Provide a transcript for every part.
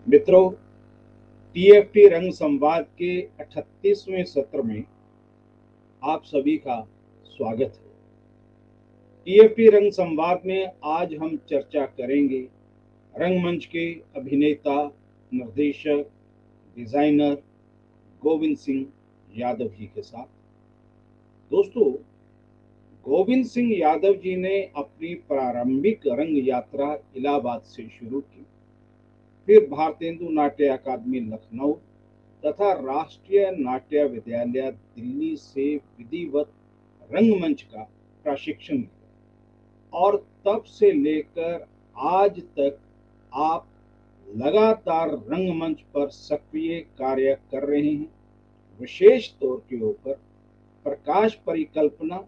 मित्रों, टीएफटी रंग संवाद के 38वें सत्र में आप सभी का स्वागत है। टीएफटी रंग संवाद में आज हम चर्चा करेंगे रंगमंच के अभिनेता, निर्देशक, डिजाइनर गोविंद सिंह यादव जी के साथ। दोस्तों, गोविंद सिंह यादव जी ने अपनी प्रारंभिक रंग यात्रा इलाहाबाद से शुरू की, फिर भारतेंदु नाट्य अकादमी लखनऊ तथा राष्ट्रीय नाट्य विद्यालय दिल्ली से विधिवत रंगमंच का प्रशिक्षण लिया और तब से लेकर आज तक आप लगातार रंगमंच पर सक्रिय कार्य कर रहे हैं। विशेष तौर के ऊपर प्रकाश परिकल्पना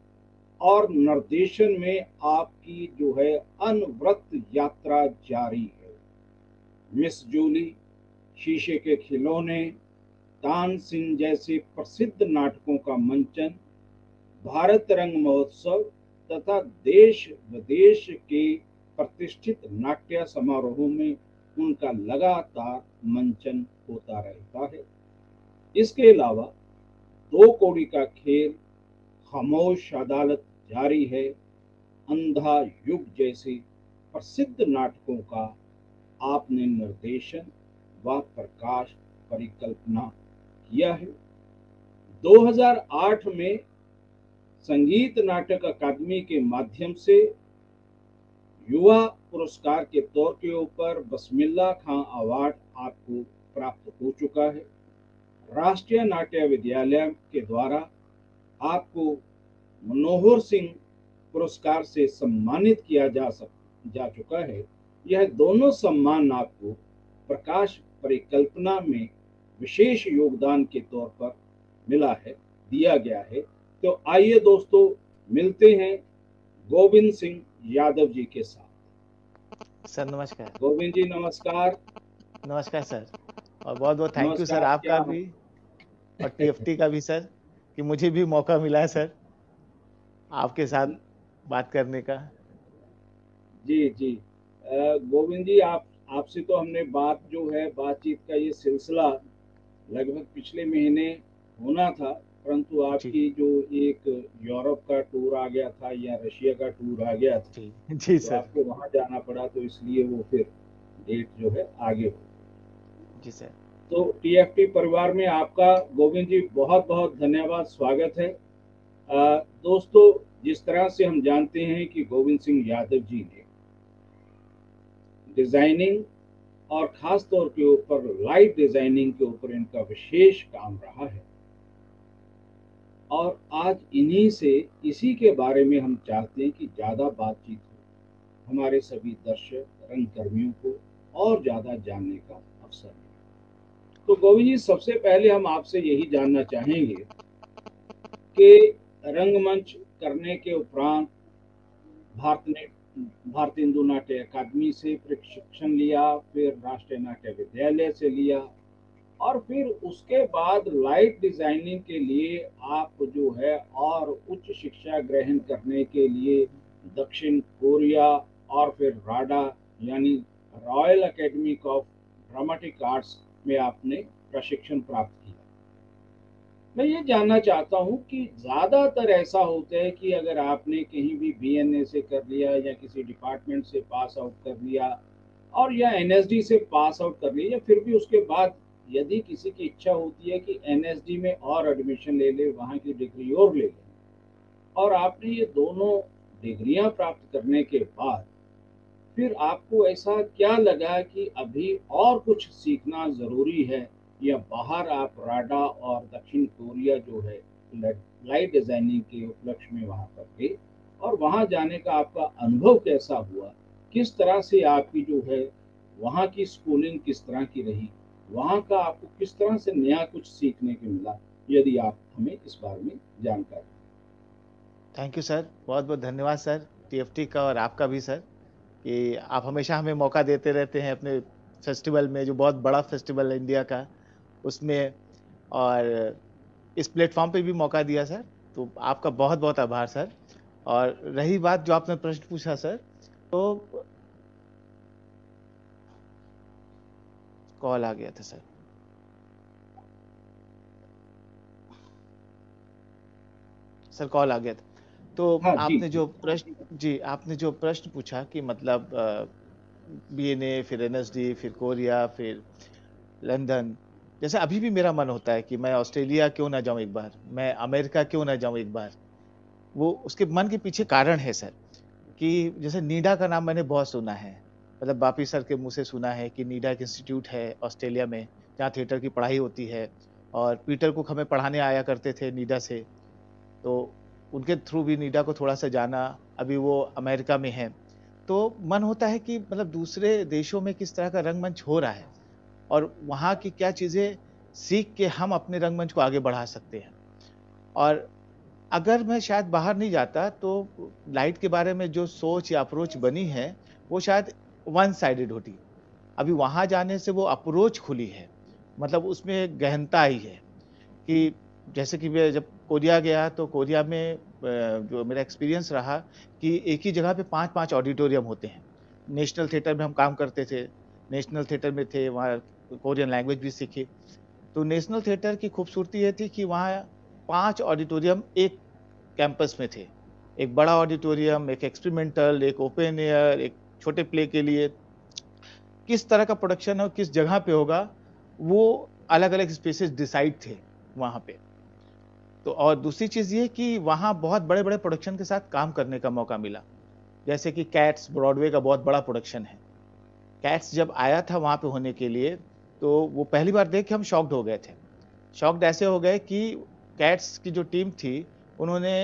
और निर्देशन में आपकी जो है अनवरत यात्रा जारी है। मिस जूली, शीशे के खिलौने, तानसेन जैसे प्रसिद्ध नाटकों का मंचन, भारत रंग महोत्सव तथा देश विदेश के प्रतिष्ठित नाट्य समारोहों में उनका लगातार मंचन होता रहता है। इसके अलावा दो कौड़ी का खेल, खामोश अदालत जारी है, अंधा युग जैसे प्रसिद्ध नाटकों का आपने निर्देशन व प्रकाश परिकल्पना किया है। 2008 में संगीत नाटक अकादमी के माध्यम से युवा पुरस्कार के तौर के ऊपर बसमिल्ला खां अवार्ड आपको प्राप्त हो चुका है। राष्ट्रीय नाट्य विद्यालय के द्वारा आपको मनोहर सिंह पुरस्कार से सम्मानित किया जा चुका है। यह दोनों सम्मान आपको प्रकाश परिकल्पना में विशेष योगदान के तौर पर मिला है, दिया गया है। तो आइए दोस्तों, मिलते हैं गोविंद सिंह यादव जी के साथ। सर नमस्कार। गोविंद जी नमस्कार। नमस्कार सर, और बहुत बहुत थैंक यू सर नमस्कार। आपका क्या भी और टीएफटी का भी सर, कि मुझे भी मौका मिला है सर आपके साथ बात करने का। जी जी। गोविंद जी, आपसे तो हमने बातचीत का ये सिलसिला लगभग पिछले महीने होना था, परंतु जी आपकी जो एक यूरोप का टूर आ गया था या रशिया का टूर आ गया था, जी जी तो सर। आपको वहां जाना पड़ा, तो इसलिए वो फिर डेट जो है आगे हो। जी सर। तो टीएफटी परिवार में आपका गोविंद जी बहुत बहुत धन्यवाद, स्वागत है। दोस्तों, जिस तरह से हम जानते हैं कि गोविंद सिंह यादव जी ने डिजाइनिंग और खास तौर के ऊपर लाइट डिजाइनिंग के ऊपर इनका विशेष काम रहा है, और आज इसी के बारे में हम चाहते हैं कि ज़्यादा बातचीत हो, हमारे सभी दर्शक रंग कर्मियों को और ज़्यादा जानने का अवसर मिले। तो गोविंद जी, सबसे पहले हम आपसे यही जानना चाहेंगे कि रंगमंच करने के उपरांत भारत ने भारतेंदु नाट्य अकादमी से प्रशिक्षण लिया, फिर राष्ट्रीय नाट्य विद्यालय से लिया, और फिर उसके बाद लाइट डिजाइनिंग के लिए आप जो है और उच्च शिक्षा ग्रहण करने के लिए दक्षिण कोरिया और फिर राडा यानी royal academy of dramatic arts में आपने प्रशिक्षण प्राप्त किया। मैं ये जानना चाहता हूँ कि ज़्यादातर ऐसा होता है कि अगर आपने कहीं भी बीएनए से कर लिया या किसी डिपार्टमेंट से पास आउट कर लिया और या एनएसडी से पास आउट कर लिया, या फिर भी उसके बाद यदि किसी की इच्छा होती है कि एनएसडी में और एडमिशन ले ले, वहाँ की डिग्री और ले ले, और आपने ये दोनों डिग्रियां प्राप्त करने के बाद फिर आपको ऐसा क्या लगा कि अभी और कुछ सीखना ज़रूरी है, या बाहर आप राडा और दक्षिण कोरिया जो है लाइट डिज़ाइनिंग के उपलक्ष्य में वहाँ पर गए, और वहाँ जाने का आपका अनुभव कैसा हुआ? किस तरह से आपकी जो है वहाँ की स्कूलिंग किस तरह की रही? वहाँ का आपको किस तरह से नया कुछ सीखने को मिला? यदि आप हमें इस बारे में जानकारी दें। थैंक यू सर, बहुत बहुत धन्यवाद सर टीएफटी का और आपका भी सर, कि आप हमेशा हमें मौका देते रहते हैं अपने फेस्टिवल में, जो बहुत बड़ा फेस्टिवल है इंडिया का, उसमें, और इस प्लेटफॉर्म पे भी मौका दिया सर। तो आपका बहुत बहुत आभार सर। और रही बात जो आपने प्रश्न पूछा सर, तो कॉल आ गया था सर। सर कॉल आ गया था। तो हाँ जी आपने जी। जो प्रश्न जी आपने जो प्रश्न पूछा कि मतलब बीएनए, फिर एनएसडी, फिर कोरिया, फिर लंदन, जैसे अभी भी मेरा मन होता है कि मैं ऑस्ट्रेलिया क्यों ना जाऊं एक बार, मैं अमेरिका क्यों ना जाऊं एक बार। वो उसके मन के पीछे कारण है सर, कि जैसे नीडा का नाम मैंने बहुत सुना है, मतलब बापी सर के मुंह से सुना है कि नीडा एक इंस्टीट्यूट है ऑस्ट्रेलिया में जहाँ थिएटर की पढ़ाई होती है, और पीटर कुक हमें पढ़ाने आया करते थे नीडा से। तो उनके थ्रू भी नीडा को थोड़ा सा जाना। अभी वो अमेरिका में है, तो मन होता है कि मतलब दूसरे देशों में किस तरह का रंगमंच हो रहा है, और वहाँ की क्या चीजें सीख के हम अपने रंगमंच को आगे बढ़ा सकते हैं। और अगर मैं शायद बाहर नहीं जाता तो लाइट के बारे में जो सोच या अप्रोच बनी है वो शायद वन साइडेड होती। अभी वहां जाने से वो अप्रोच खुली है, मतलब उसमें गहनता आई है। कि जैसे कि मैं जब कोरिया गया तो कोरिया में जो मेरा एक्सपीरियंस रहा कि एक ही जगह पे 5-5 ऑडिटोरियम होते हैं। नेशनल थिएटर में हम काम करते थे, नेशनल थिएटर में थे, वहाँ कोरियन लैंग्वेज भी सीखी। तो नेशनल थिएटर की खूबसूरती ये थी कि वहाँ 5 ऑडिटोरियम एक कैंपस में थे। एक बड़ा ऑडिटोरियम, एक एक्सपेरिमेंटल, एक ओपन एयर, एक छोटे प्ले के लिए। किस तरह का प्रोडक्शन और किस जगह पे होगा, वो अलग-अलग स्पेसेस डिसाइड थे वहाँ पे। तो और दूसरी चीज ये कि वहाँ बहुत बड़े-बड़े प्रोडक्शन के साथ काम करने का मौका मिला। जैसे कि कैट्स ब्रॉडवे का बहुत बड़ा प्रोडक्शन है। कैट्स जब आया था वहाँ पे होने के लिए, तो वो पहली बार देख के हम शॉक्ड हो गए थे। शॉक्ड ऐसे हो गए कि कैट्स की जो टीम थी, उन्होंने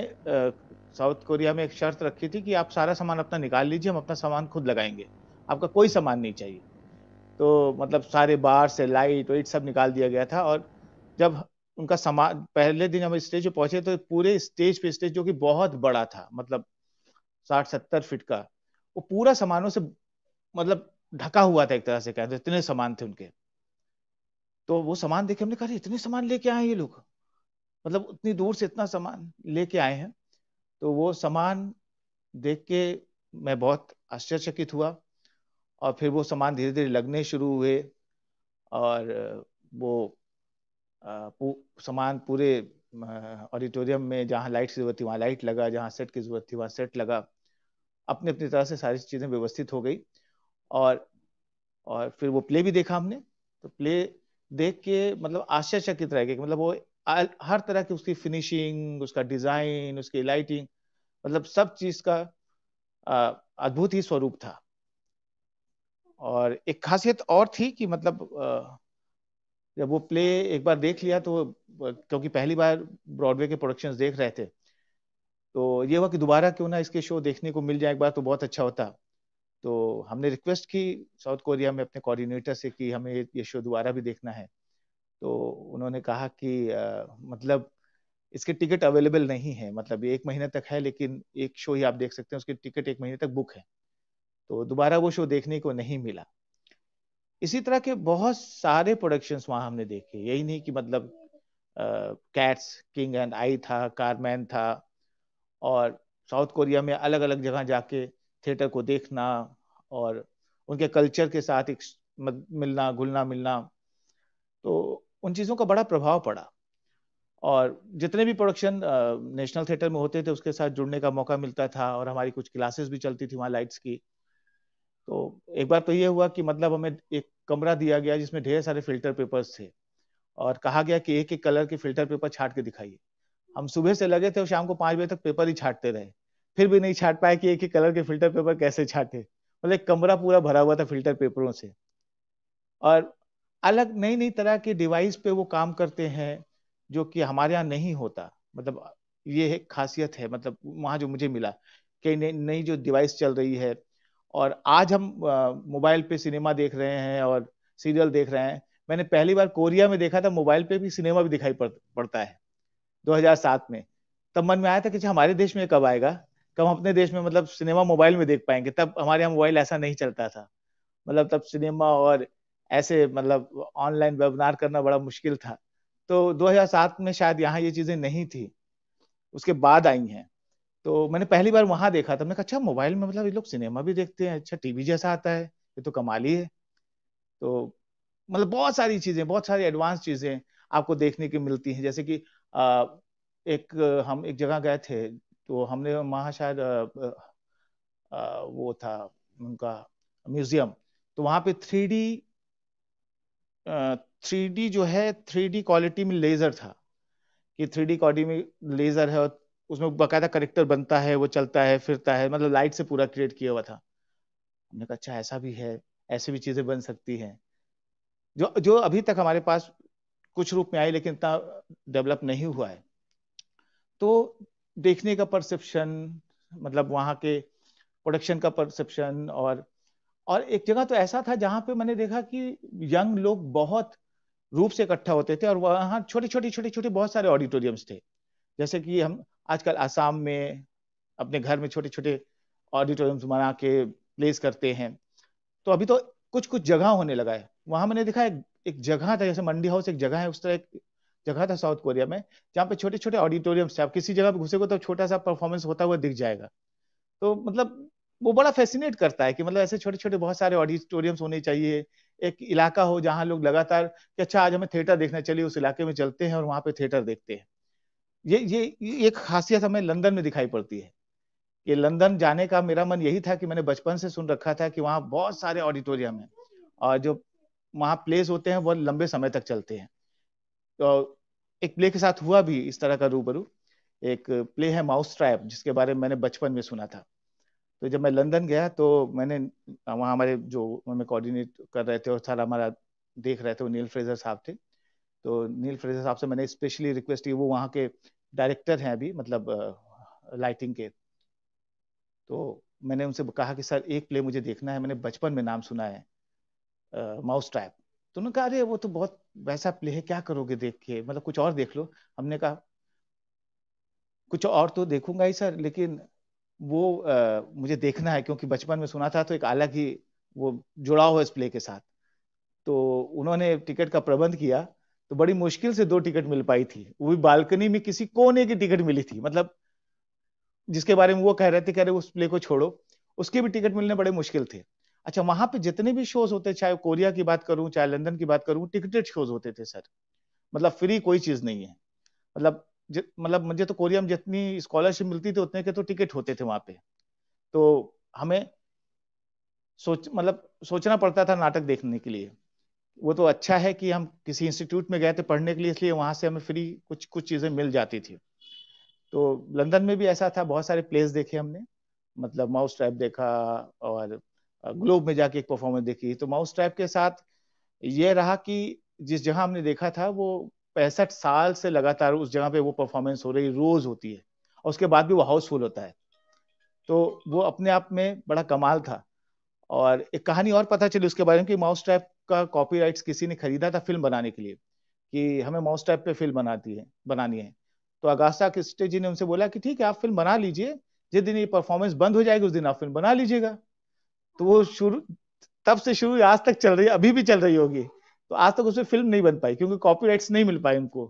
साउथ कोरिया में एक शर्त रखी थी कि आप सारा सामान अपना निकाल लीजिए, हम अपना सामान खुद लगाएंगे, आपका कोई सामान नहीं चाहिए। तो मतलब सारे बार से लाइट वाइट सब निकाल दिया गया था। और जब उनका सामान, पहले दिन हम स्टेज पे पहुंचे तो पूरे स्टेज पे, स्टेज जो कि बहुत बड़ा था, मतलब 60-70 फीट का, वो पूरा सामानों से मतलब ढका हुआ था एक तरह से, कहते इतने सामान थे उनके। तो वो सामान देखे हमने कहा "अरे, इतने सामान लेके आए हैं ये लोग, मतलब उतनी दूर से इतना सामान लेके आए हैं"। तो वो सामान देख के मैं बहुत आश्चर्यचकित हुआ। और फिर वो सामान धीरे धीरे लगने शुरू हुए, और वो सामान पूरे ऑडिटोरियम में जहाँ लाइट की जरूरत थी वहाँ लाइट लगा, जहाँ सेट की जरूरत थी वहाँ सेट लगा। अपनी अपनी तरह से सारी चीजें व्यवस्थित हो गई। और और फिर वो प्ले भी देखा हमने। तो प्ले देख के मतलब आश्चर्यचकित रह गए कि मतलब वो हर तरह की उसकी फिनिशिंग, उसका डिजाइन, उसकी लाइटिंग, मतलब सब चीज का अद्भुत ही स्वरूप था। और एक खासियत और थी कि मतलब जब वो प्ले एक बार देख लिया तो क्योंकि पहली बार ब्रॉडवे के प्रोडक्शंस देख रहे थे, तो ये हुआ कि दोबारा क्यों ना इसके शो देखने को मिल जाए एक बार, तो बहुत अच्छा होता। तो हमने रिक्वेस्ट की साउथ कोरिया में अपने कोऑर्डिनेटर से कि हमें ये शो दोबारा भी देखना है। तो उन्होंने कहा कि मतलब इसके टिकट अवेलेबल नहीं है, मतलब ये 1 महीने तक है, लेकिन एक शो ही आप देख सकते हैं, उसकी टिकट 1 महीने तक बुक है। तो दोबारा वो शो देखने को नहीं मिला। इसी तरह के बहुत सारे प्रोडक्शंस वहां हमने देखे, यही नहीं कि मतलब कैट्स, किंग एंड आई था, कारमैन था। और साउथ कोरिया में अलग अलग जगह जाके थिएटर को देखना, और उनके कल्चर के साथ एक मिलना, घुलना मिलना, तो उन चीज़ों का बड़ा प्रभाव पड़ा। और जितने भी प्रोडक्शन नेशनल थिएटर में होते थे उसके साथ जुड़ने का मौका मिलता था, और हमारी कुछ क्लासेस भी चलती थी वहाँ लाइट्स की। तो एक बार तो ये हुआ कि मतलब हमें एक कमरा दिया गया जिसमें ढेर सारे फिल्टर पेपर्स थे, और कहा गया कि एक एक कलर के फिल्टर पेपर छाट के दिखाइए। हम सुबह से लगे थे और शाम को 5 बजे तक पेपर ही छाटते रहे, फिर भी नहीं छाट पाए कि एक ही कलर के फिल्टर पेपर कैसे छाटे, मतलब एक कमरा पूरा भरा हुआ था फिल्टर पेपरों से। और अलग नई नई तरह के डिवाइस पे वो काम करते हैं जो कि हमारे यहाँ नहीं होता। मतलब ये एक खासियत है, मतलब वहाँ जो मुझे मिला कि नई नई जो डिवाइस चल रही है। और आज हम मोबाइल पे सिनेमा देख रहे हैं और सीरियल देख रहे हैं, मैंने पहली बार कोरिया में देखा था मोबाइल पे भी सिनेमा भी दिखाई पड़ता है 2007 में। तब मन में आया था कि अच्छा, हमारे देश में कब आएगा, कब हम अपने देश में मतलब सिनेमा मोबाइल में देख पाएंगे। तब हमारे यहाँ मोबाइल ऐसा नहीं चलता था, मतलब तब सिनेमा और ऐसे मतलब ऑनलाइन वेबिनार करना बड़ा मुश्किल था। तो 2007 में शायद यहाँ ये चीजें नहीं थी, उसके बाद आई हैं। तो मैंने पहली बार वहां देखा था, मैंने कहा अच्छा मोबाइल में मतलब ये लोग सिनेमा भी देखते हैं, अच्छा टीवी जैसा आता है, ये तो कमाल ही है। तो मतलब बहुत सारी चीजें, बहुत सारी एडवांस चीजें आपको देखने की मिलती हैं। जैसे कि हम एक जगह गए थे, तो हमने वहाँ शायद वो था उनका म्यूजियम, तो वहाँ पे 3D जो है, 3D क्वालिटी में लेजर था, कि 3D क्वालिटी में लेजर है और उसमें बकायदा करेक्टर बनता है, वो चलता है फिरता है, मतलब लाइट से पूरा क्रिएट किया हुआ था। हमने कहा अच्छा ऐसा भी है, ऐसी भी चीजें बन सकती हैं, जो जो अभी तक हमारे पास कुछ रूप में आई, लेकिन इतना डेवलप नहीं हुआ है। तो देखने का परसेप्शन, मतलब वहाँ के प्रोडक्शन का परसेप्शन, और एक जगह तो ऐसा था जहां पे मैंने देखा कि यंग लोग बहुत रूप से इकट्ठा होते थे, और वहाँ छोटे छोटे बहुत सारे ऑडिटोरियम्स थे। जैसे कि हम आजकल आसाम में अपने घर में छोटे छोटे ऑडिटोरियम्स बना के प्लेस करते हैं, तो अभी तो कुछ कुछ जगह होने लगा है। वहां मैंने देखा एक जगह था, जैसे मंडी हाउस एक जगह है, उस तरह एक जगह था साउथ कोरिया में, जहाँ पे छोटे छोटे ऑडिटोरियम्स थे। आप किसी जगह पे घुसेगा तो छोटा सा परफॉर्मेंस होता हुआ दिख जाएगा। तो मतलब वो बड़ा फैसिनेट करता है कि मतलब ऐसे छोटे छोटे बहुत सारे ऑडिटोरियम्स होने चाहिए। एक इलाका हो जहाँ लोग लगातार कि अच्छा आज हमें थिएटर देखना, चलिए उस इलाके में चलते हैं और वहां पे थिएटर देखते हैं। ये एक खासियत हमें लंदन में दिखाई पड़ती है, कि लंदन जाने का मेरा मन यही था, कि मैंने बचपन से सुन रखा था कि वहाँ बहुत सारे ऑडिटोरियम हैं, और जो वहाँ प्लेस होते हैं वो लंबे समय तक चलते हैं। तो एक प्ले के साथ हुआ भी इस तरह का रूबरू। एक प्ले है माउस ट्रैप, जिसके बारे में मैंने बचपन में सुना था। तो जब मैं लंदन गया तो मैंने वहाँ हमारे जो हमें कोऑर्डिनेट कर रहे थे और सारा हमारा देख रहे थे, वो नील फ्रेजर साहब थे। तो नील फ्रेजर साहब से मैंने स्पेशली रिक्वेस्ट की, वो वहाँ के डायरेक्टर हैं अभी, मतलब लाइटिंग के। तो मैंने उनसे कहा कि सर एक प्ले मुझे देखना है, मैंने बचपन में नाम सुना है माउस ट्रैप। तो उन्होंने कहा अरे वो तो बहुत वैसा प्ले है, क्या करोगे देख के, मतलब कुछ और देख लो। हमने कहा कुछ और तो देखूंगा ही सर, लेकिन वो मुझे देखना है, क्योंकि बचपन में सुना था तो एक अलग ही वो जुड़ाव है इस प्ले के साथ। तो उन्होंने टिकट का प्रबंध किया, तो बड़ी मुश्किल से 2 टिकट मिल पाई थी, वो भी बालकनी में किसी कोने की टिकट मिली थी। मतलब जिसके बारे में वो कह रहे थे, कह रहे उस प्ले को छोड़ो, उसके भी टिकट मिलने बड़े मुश्किल थे। अच्छा वहां पे जितने भी शोज होते, चाहे कोरिया की बात करूं चाहे लंदन की बात करूं, टिकटेड शोज होते थे सर। मतलब फ्री कोई चीज नहीं है। मतलब मतलब मुझे तो कोरिया में जितनी स्कॉलरशिप मिलती थी उतने के तो टिकट होते थे वहां पे। तो हमें सोचना पड़ता था नाटक देखने के लिए। वो तो अच्छा है कि हम किसी इंस्टीट्यूट में गए थे पढ़ने के लिए, इसलिए वहां से हमें फ्री कुछ कुछ चीजें मिल जाती थी। तो लंदन में भी ऐसा था, बहुत सारे प्लेस देखे हमने, मतलब माउस ट्रैप देखा, और ग्लोब में जाके एक परफॉर्मेंस देखी। तो माउस ट्रैप के साथ ये रहा कि जिस जगह हमने देखा था वो 65 साल से लगातार उस जगह पे वो परफॉर्मेंस हो रही, रोज होती है, और उसके बाद भी वो हाउसफुल होता है। तो वो अपने आप में बड़ा कमाल था। और एक कहानी और पता चली उसके बारे में, कि माउस ट्रैप का कॉपीराइट्स किसी ने खरीदा था फिल्म बनाने के लिए, कि हमें माउस ट्रैप पे फिल्म बनानी है। तो अगास्टा क्रिस्टी जी ने उनसे बोला कि ठीक है आप फिल्म बना लीजिए, जिस दिन ये परफॉर्मेंस बंद हो जाएगी उस दिन आप फिल्म बना लीजिएगा। तो वो शुरू, तब से शुरू आज तक चल रही है, अभी भी चल रही होगी। तो आज तक उसमें फिल्म नहीं बन पाई, क्योंकि कॉपीराइट्स नहीं मिल पाए उनको।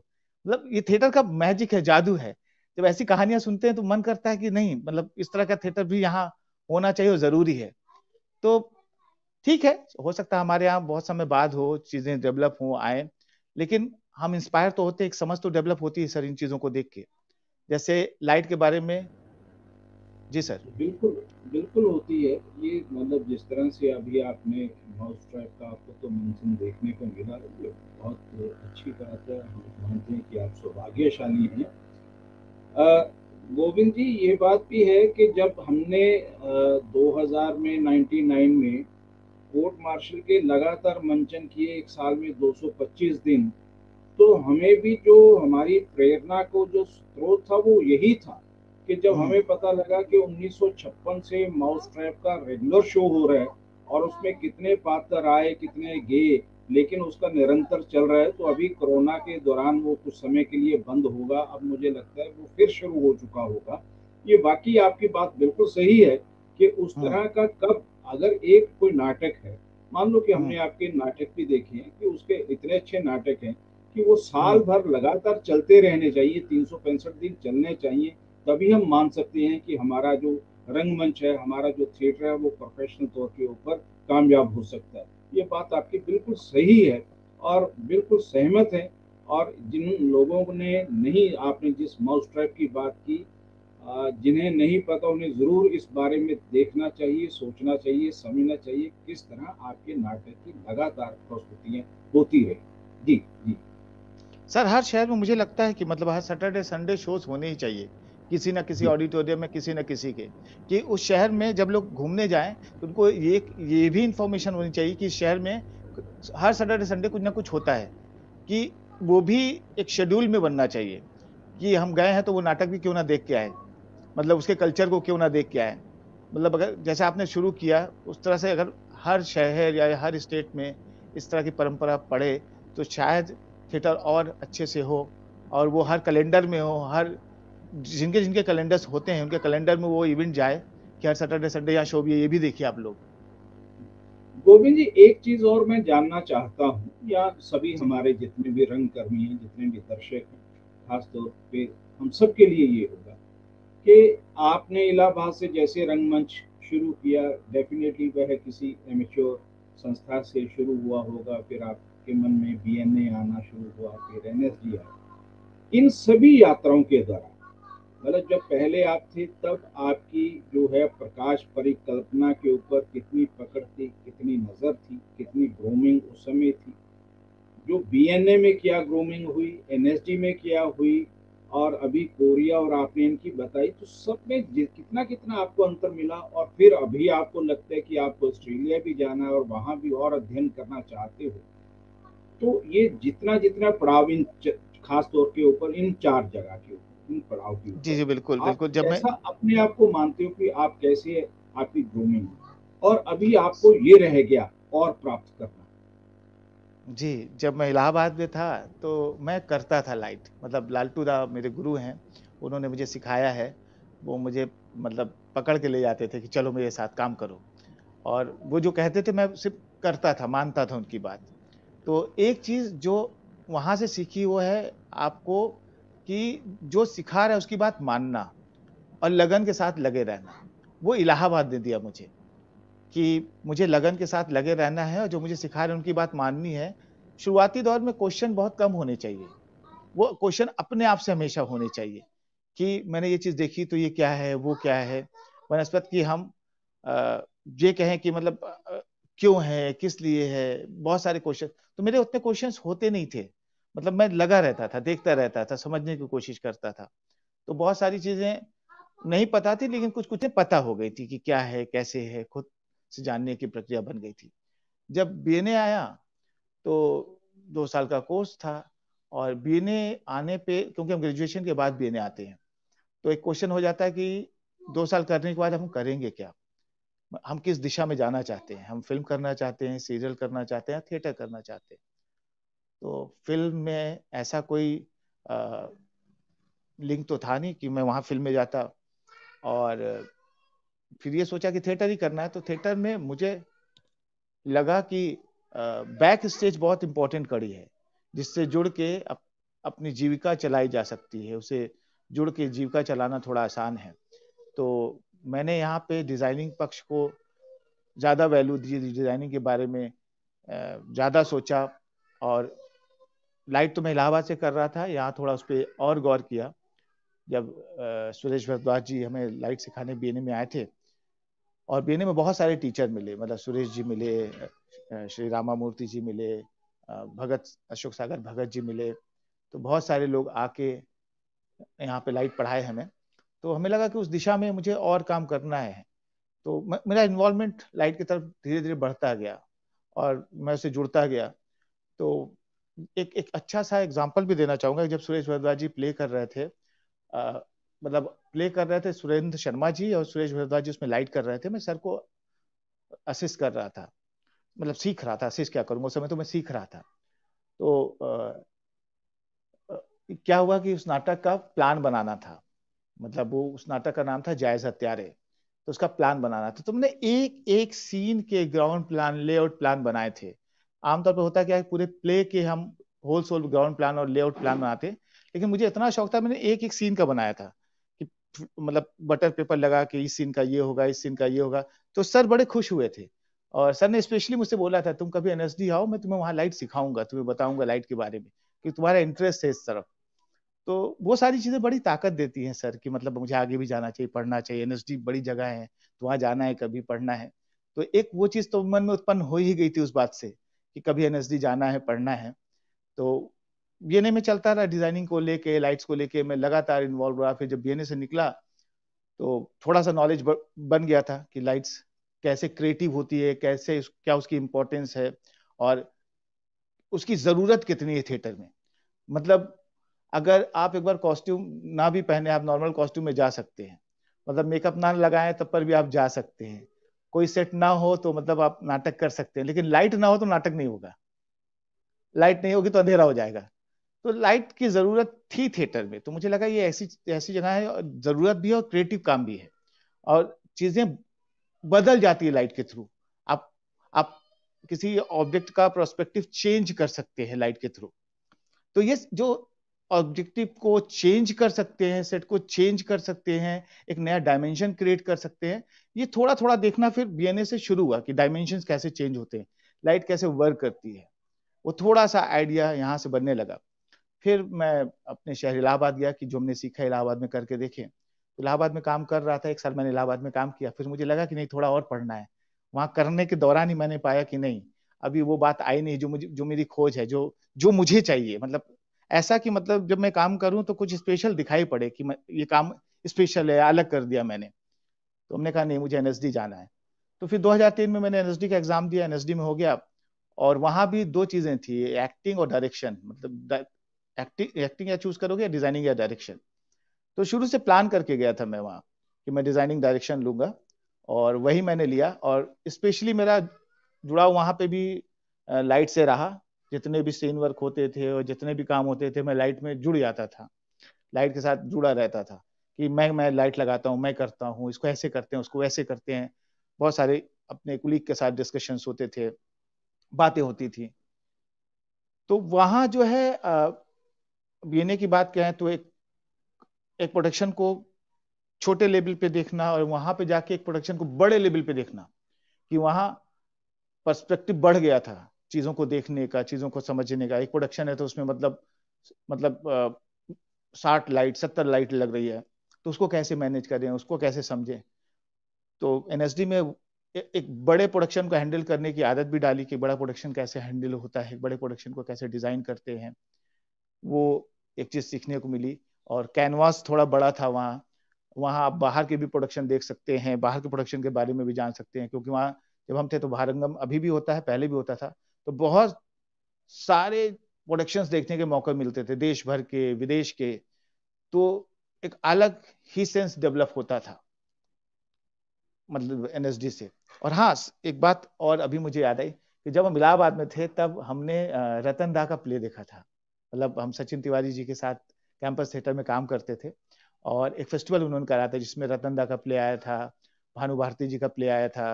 मतलब ये थिएटर का मैजिक है, जादू है। जब ऐसी कहानियां सुनते हैं तो मन करता है कि नहीं, मतलब इस तरह का थिएटर भी यहाँ होना चाहिए और जरूरी है। तो ठीक है, हो सकता है हमारे यहाँ बहुत समय बाद हो, चीजें डेवलप हो आए, लेकिन हम इंस्पायर तो होते हैं, एक समझ तो डेवलप होती है सर इन चीजों को देख के। जैसे लाइट के बारे में। जी सर। बिल्कुल, बिल्कुल होती है। ये मतलब जिस तरह से अभी आपने माउस ट्रैप का आपको तो मेंशन देखने को मिला, ये बहुत अच्छी बात है। हम मानते हैं कि आप सौभाग्यशाली हैं। गोविंद जी, ये बात भी है कि जब हमने 2000 में 99 में कोर्ट मार्शल के लगातार मंचन किए, एक साल में 225 दिन, तो हमें भी जो हमारी प्रेरणा को जो स्रोत था वो यही था कि जब हमें पता लगा कि 1956 से माउस ट्रैप का रेगुलर शो हो रहा है और उसमें कितने पात्र आए कितने गए, लेकिन उसका निरंतर चल रहा है। तो अभी कोरोना के दौरान वो कुछ समय के लिए बंद होगा, अब मुझे लगता है वो फिर शुरू हो चुका होगा। ये बाकी आपकी बात बिल्कुल सही है कि उस तरह का कब, अगर एक कोई नाटक है, मान लो कि हमने आपके नाटक भी देखे हैं कि उसके इतने अच्छे नाटक हैं कि वो साल भर लगातार चलते रहने चाहिए, 365 दिन चलने चाहिए। तभी हम मान सकते हैं कि हमारा जो रंगमंच है, हमारा जो थिएटर है, वो प्रोफेशनल तौर के ऊपर कामयाब हो सकता है। ये बात आपकी बिल्कुल सही है और बिल्कुल सहमत है। और जिन लोगों ने नहीं, आपने जिस माउस ट्रैप की बात की, जिन्हें नहीं पता उन्हें ज़रूर इस बारे में देखना चाहिए, सोचना चाहिए, समझना चाहिए किस तरह आपके नाटक की लगातार प्रस्तुतियाँ होती रही। जी, जी। सर हर शहर में मुझे लगता है कि मतलब हर सैटरडे संडे शोज होने ही चाहिए, किसी ना किसी जी, ऑडिटोरियम में, किसी ना किसी के, कि उस शहर में जब लोग घूमने जाएं तो उनको ये भी इंफॉर्मेशन होनी चाहिए कि इस शहर में हर सैटरडे संडे कुछ ना कुछ होता है, कि वो भी एक शेड्यूल में बनना चाहिए कि हम गए हैं तो वो नाटक भी क्यों ना देख के आए, मतलब उसके कल्चर को क्यों ना देख के आए। मतलब अगर जैसे आपने शुरू किया उस तरह से अगर हर शहर या हर स्टेट में इस तरह की परंपरा पड़े तो शायद थिएटर और अच्छे से हो, और वो हर कैलेंडर में हो, हर जिनके जिनके कैलेंडर्स होते हैं उनके कैलेंडर में वो इवेंट जाए कि हर सैटरडे संडे यहाँ शो भी है, ये भी देखिए आप लोग। गोविंद जी, एक चीज़ और मैं जानना चाहता हूँ, या सभी जी हमारे जितने भी रंगकर्मी हैं, जितने भी दर्शक हैं, खास तौर पे हम सबके लिए ये होगा कि आपने इलाहाबाद से जैसे रंगमंच शुरू किया, डेफिनेटली वह किसी एमेच्योर संस्था से शुरू हुआ होगा, फिर आपके मन में बीएनए आना शुरू हुआ, फिर एनएसडी आया। इन सभी यात्राओं के दौरान, मतलब जब पहले आप थे तब आपकी जो है प्रकाश परिकल्पना के ऊपर कितनी पकड़ थी, कितनी नज़र थी, कितनी ग्रूमिंग उस समय थी, जो बीएनए में क्या ग्रूमिंग हुई, एनएसडी में क्या हुई, और अभी कोरिया और आपने इनकी बताई, तो सब में कितना कितना आपको अंतर मिला, और फिर अभी आपको लगता है कि आपको ऑस्ट्रेलिया भी जाना है और वहां भी और अध्ययन करना चाहते हो। तो ये जितना जितना पड़ाव इन खास तौर के ऊपर इन चार जगह के ऊपर, इन पड़ाव के जी जी, ऊपर बिल्कुल आप बिल्कुल। जब मैं कैसा अपने आप को मानते हो कि आप कैसे, आपकी ग्रूमिंग, और अभी आपको ये रह गया और प्राप्त करना। जी, जब मैं इलाहाबाद में था तो मैं करता था लाइट, मतलब लालटू दा मेरे गुरु हैं, उन्होंने मुझे सिखाया है। वो मुझे मतलब पकड़ के ले जाते थे कि चलो मेरे साथ काम करो, और वो जो कहते थे मैं सिर्फ करता था, मानता था उनकी बात। तो एक चीज जो वहां से सीखी वो है आपको कि जो सिखा रहा है उसकी बात मानना और लगन के साथ लगे रहना। वो इलाहाबाद ने दिया मुझे, कि मुझे लगन के साथ लगे रहना है और जो मुझे सिखा रहे हैं उनकी बात माननी है। शुरुआती दौर में क्वेश्चन बहुत कम होने चाहिए, वो क्वेश्चन अपने आप से हमेशा होने चाहिए कि मैंने ये चीज देखी तो ये क्या है, वो क्या है, बनस्पत की हम ये कहें कि मतलब क्यों है, किस लिए है, बहुत सारे क्वेश्चन। तो मेरे उतने क्वेश्चंस होते नहीं थे, मतलब मैं लगा रहता था, देखता रहता था, समझने की कोशिश करता था। तो बहुत सारी चीजें नहीं पता थी, लेकिन कुछ कुछ पता हो गई थी कि क्या है, कैसे है, खुद से जानने की प्रक्रिया बन गई थी। जब बीएनए आया तो 2 साल का कोर्स था, और बीएनए आने पे, क्योंकि हम ग्रेजुएशन के बाद बीएनए आते हैं, तो एक क्वेश्चन हो जाता है कि 2 साल करने के बाद हम करेंगे क्या, हम किस दिशा में जाना चाहते हैं, हम फिल्म करना चाहते हैं, सीरियल करना चाहते हैं, थिएटर करना चाहते हैं। तो फिल्म में ऐसा कोई लिंक तो था नहीं कि मैं वहां फिल्म में जाता, और फिर ये सोचा कि थिएटर ही करना है। तो थिएटर में मुझे लगा कि बैक स्टेज बहुत इंपॉर्टेंट कड़ी है, जिससे जुड़ के अपनी जीविका चलाई जा सकती है, उसे जुड़ के जीविका चलाना थोड़ा आसान है। तो मैंने यहाँ पे डिजाइनिंग पक्ष को ज्यादा वैल्यू दी, डिजाइनिंग के बारे में ज्यादा सोचा। और लाइट तो मैं इलाहाबाद से कर रहा था, यहाँ थोड़ा उस पर और गौर किया जब सुरेश भारद्वाज जी हमें लाइट सिखाने बीएनए में आए थे। और बीएनए में बहुत सारे टीचर मिले, मतलब सुरेश जी मिले, श्री रामामूर्ति जी मिले, भगत अशोक सागर भगत जी मिले। तो बहुत सारे लोग आके यहाँ पे लाइट पढ़ाए हमें। तो हमें लगा कि उस दिशा में मुझे और काम करना है। तो मेरा इन्वॉल्वमेंट लाइट की तरफ धीरे धीरे बढ़ता गया और मैं उससे जुड़ता गया। तो एक एक अच्छा सा एग्जाम्पल भी देना चाहूंगा। जब सुरेश भारद्वाज जी प्ले कर रहे थे, मतलब प्ले कर रहे थे सुरेंद्र शर्मा जी, और सुरेश भारद्वाज जी उसमें लाइट कर रहे थे, मैं सर को असिस्ट कर रहा था, मतलब सीख रहा था, असिस्ट क्या करूंगा, उस समय तो मैं सीख रहा था। तो क्या हुआ कि उस नाटक का प्लान बनाना था, मतलब वो उस नाटक का नाम था जायज हत्यारे। तो उसका प्लान बनाना था, तो मैंने एक एक सीन के ग्राउंड प्लान, लेआउट प्लान बनाए थे। आमतौर पर होता क्या है, पूरे प्ले के हम होल सोल ग्राउंड प्लान और लेआउट प्लान बनाते, लेकिन मुझे इतना शौक था, मैंने एक एक सीन का बनाया था कि मतलब बटर पेपर लगा के इस सीन का ये होगा, इस सीन का ये होगा। तो सर बड़े खुश हुए थे। और सर ने स्पेशली मुझसे बोला था, तुम कभी एनएसडी आओ, मैं तुम्हें वहाँ लाइट सिखाऊंगा, तुम्हें बताऊंगा लाइट के बारे में, कि तुम्हारा इंटरेस्ट है इस तरफ। तो वो सारी चीजें बड़ी ताकत देती हैं सर, कि मतलब मुझे आगे भी जाना चाहिए, पढ़ना चाहिए, एनएसडी बड़ी जगह है, तो वहाँ जाना है, कभी पढ़ना है। तो एक वो चीज तो मन में उत्पन्न हो ही गई थी उस बात से, कि कभी एनएसडी जाना है, पढ़ना है। तो बीएनए में चलता रहा, डिजाइनिंग को लेके, लाइट्स को लेके मैं लगातार इन्वॉल्व रहा। फिर जब बीएनए से निकला तो थोड़ा सा नॉलेज बन गया था कि लाइट्स कैसे क्रिएटिव होती है, कैसे क्या उसकी इंपॉर्टेंस है, और उसकी जरूरत कितनी है थिएटर में। मतलब अगर आप एक बार कॉस्ट्यूम ना भी पहने, आप नॉर्मल कॉस्ट्यूम में जा सकते हैं, मतलब मेकअप ना लगाएं तब पर भी आप जा सकते हैं। कोई सेट ना हो तो मतलब आप नाटक कर सकते हैं, लेकिन लाइट ना हो तो नाटक नहीं होगा। लाइट नहीं होगी तो अंधेरा हो जाएगा। तो लाइट की जरूरत थी थिएटर में, तो मुझे लगा ये ऐसी ऐसी जगह है, और जरूरत भी है और क्रिएटिव काम भी है, और चीजें बदल जाती है लाइट के थ्रू। आप आप किसी ऑब्जेक्ट का प्रोस्पेक्टिव चेंज कर सकते हैं लाइट के थ्रू। तो ये जो ऑब्जेक्टिव को चेंज कर सकते हैं, सेट को चेंज कर सकते हैं, एक नया डायमेंशन क्रिएट कर सकते हैं, ये थोड़ा थोड़ा देखना फिर बीएनए से शुरू हुआ, कि डायमेंशंस कैसे चेंज होते हैं, लाइट कैसे वर्क करती है। वो थोड़ा सा आइडिया यहाँ से बनने लगा। फिर मैं अपने शहर इलाहाबाद गया, कि जो हमने सीखा इलाहाबाद में करके देखें। इलाहाबाद में काम कर रहा था, 1 साल मैंने इलाहाबाद में काम किया। फिर मुझे लगा कि नहीं, थोड़ा और पढ़ना है। वहां करने के दौरान ही मैंने पाया कि नहीं, अभी वो बात आई नहीं जो मेरी खोज है, जो जो मुझे चाहिए। मतलब ऐसा कि मतलब जब मैं काम करूं तो कुछ स्पेशल दिखाई पड़े, कि ये काम स्पेशल है, अलग कर दिया मैंने। तो हमने कहा नहीं, मुझे एनएसडी जाना है। तो फिर 2003 में मैंने एनएसडी का एग्जाम दिया, एनएसडी में हो गया। और वहां भी दो चीजें थी, एक्टिंग और डायरेक्शन। मतलब एक्टिंग या चूज करोगे, या डिजाइनिंग या डायरेक्शन। तो शुरू से प्लान करके गया था मैं वहाँ, कि मैं डिजाइनिंग डायरेक्शन लूंगा, और वही मैंने लिया। और स्पेशली मेरा जुड़ाव वहाँ पे भी लाइट से रहा। जितने भी सीन वर्क होते थे और जितने भी काम होते थे, मैं लाइट में जुड़ जाता था, लाइट के साथ जुड़ा रहता था, कि मैं लाइट लगाता हूँ, मैं करता हूँ, इसको ऐसे करते हैं, उसको वैसे करते हैं। बहुत सारे अपने कुलीग के साथ डिस्कशंस होते थे, बातें होती थी। तो वहाँ जो है बीएनए की बात कहें तो एक एक प्रोडक्शन को छोटे लेवल पे देखना, और वहां पे जाके एक प्रोडक्शन को बड़े लेवल पे देखना, कि वहां पर्सपेक्टिव बढ़ गया था चीजों को देखने का, चीजों को समझने का। एक प्रोडक्शन है तो उसमें मतलब 60 लाइट 70 लाइट लग रही है, तो उसको कैसे मैनेज करें, उसको कैसे समझें। तो एनएसडी में एक बड़े प्रोडक्शन को हैंडल करने की आदत भी डाली, कि बड़ा प्रोडक्शन कैसे हैंडल होता है, बड़े प्रोडक्शन को कैसे डिजाइन करते हैं। वो एक चीज सीखने को मिली। और कैनवास थोड़ा बड़ा था वहाँ। वहाँ आप बाहर के भी प्रोडक्शन देख सकते हैं, बाहर के प्रोडक्शन के बारे में भी जान सकते हैं, क्योंकि वहाँ जब हम थे तो भारंगम अभी भी होता है, पहले भी होता था। तो बहुत सारे प्रोडक्शंस देखने के मौके मिलते थे, देश भर के, विदेश के। तो एक अलग ही सेंस डेवलप होता था, मतलब एनएसडी से। और हाँ, एक बात और अभी मुझे याद आई, कि जब हम इलाहाबाद में थे तब हमने रतन दा का प्ले देखा था। मतलब हम सचिन तिवारी जी के साथ कैंपस थिएटर में काम करते थे, और एक फेस्टिवल उन्होंने कराया था जिसमें रतन दा का प्ले आया था, भानु भारती जी का प्ले आया था,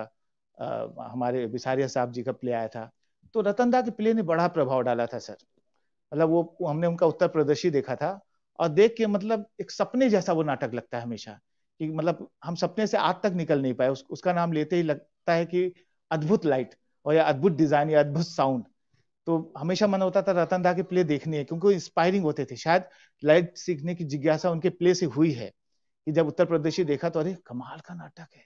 हमारे बिसारिया साहब जी का प्ले आया था। तो रतन दा के प्ले ने बड़ा प्रभाव डाला था सर। मतलब वो हमने उनका उत्तर प्रदर्शी देखा था, और देख के मतलब एक सपने जैसा वो नाटक लगता है हमेशा, कि मतलब हम सपने से आज तक निकल नहीं पाए। उसका नाम लेते ही लगता है कि अद्भुत लाइट, और या अद्भुत डिजाइन, या अद्भुत साउंड। तो हमेशा मन होता था रतन दा के प्ले देखने है, क्योंकि वो इंस्पायरिंग होते थे। शायद लाइट सीखने की जिज्ञासा उनके प्ले से हुई है, कि जब उत्तर प्रदेशी देखा तो अरे कमाल का नाटक है,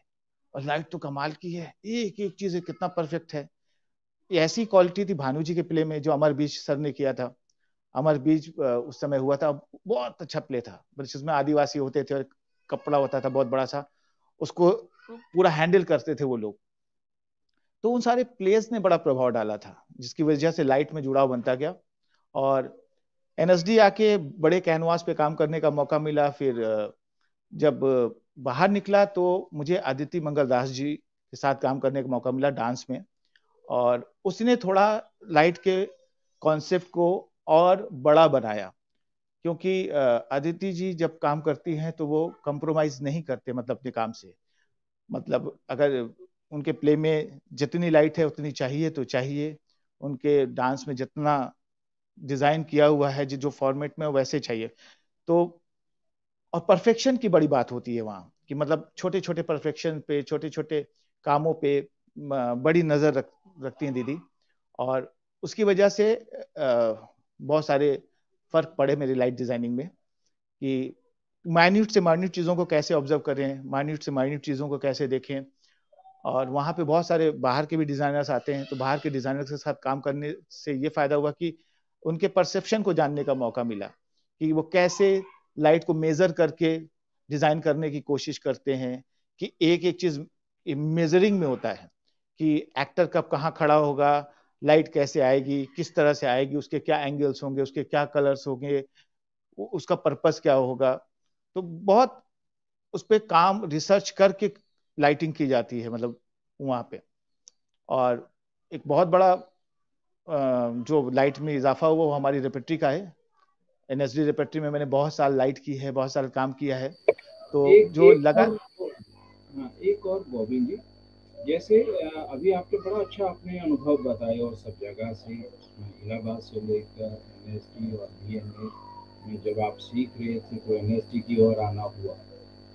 और लाइट तो कमाल की है, एक एक चीज कितना परफेक्ट है। ऐसी क्वालिटी थी भानु जी के प्ले में, जो अमर बीज सर ने किया था। अमर बीज उस समय हुआ था, बहुत अच्छा प्ले था, जिसमें आदिवासी होते थे और कपड़ा होता था बहुत बड़ा सा, उसको पूरा हैंडल करते थे वो लोग। तो उन सारे प्लेयर्स ने बड़ा प्रभाव डाला था, जिसकी वजह से लाइट में जुड़ाव बनता गया। और एनएसडी आके बड़े कैनवास पे काम करने का मौका मिला। फिर जब बाहर निकला तो मुझे अदिति मंगल दास जी के साथ काम करने का मौका मिला डांस में। और उसने थोड़ा लाइट के कॉन्सेप्ट को और बड़ा बनाया, क्योंकि अदिति जी जब काम करती हैं तो वो कंप्रोमाइज नहीं करते, मतलब अपने काम से। मतलब अगर उनके प्ले में जितनी लाइट है उतनी चाहिए तो चाहिए, उनके डांस में जितना डिजाइन किया हुआ है जो फॉर्मेट में वैसे चाहिए। तो और परफेक्शन की बड़ी बात होती है वहां, कि मतलब छोटे छोटे परफेक्शन पे, छोटे छोटे कामों पे बड़ी नज़र रखती हैं दीदी, और उसकी वजह से बहुत सारे फर्क पड़े मेरी लाइट डिजाइनिंग में, कि माइन्यूट से माइन्यूट चीज़ों को कैसे ऑब्जर्व करें, माइन्यूट से माइन्यूट चीज़ों को कैसे देखें। और वहाँ पे बहुत सारे बाहर के भी डिज़ाइनर्स आते हैं, तो बाहर के डिज़ाइनर्स के साथ काम करने से ये फ़ायदा हुआ कि उनके परसेप्शन को जानने का मौका मिला, कि वो कैसे लाइट को मेज़र करके डिज़ाइन करने की कोशिश करते हैं, कि एक एक चीज़ मेजरिंग में होता है, कि एक्टर कब कहाँ खड़ा होगा, लाइट कैसे आएगी, किस तरह से आएगी, उसके क्या एंगल्स होंगे, उसके क्या कलर्स होंगे, उसका पर्पस क्या होगा। तो बहुत उस पर काम रिसर्च करके लाइटिंग की जाती है, मतलब वहाँ पे। और एक बहुत बड़ा जो लाइट में इजाफा हुआ वो हमारी रेपेट्री का है। एनएसडी रेपेट्री में मैंने बहुत साल लाइट की है, बहुत साल काम किया है, तो एक जो एक लगा। और हाँ, एक और गोविंद जी, जैसे अभी आपके बड़ा अच्छा आपने अनुभव बताया और सब जगह से, इलाहाबाद से लेकर एनएसडी और बीएनए में जब आप सीख रहे थे तो एनएसडी की ओर आना हुआ,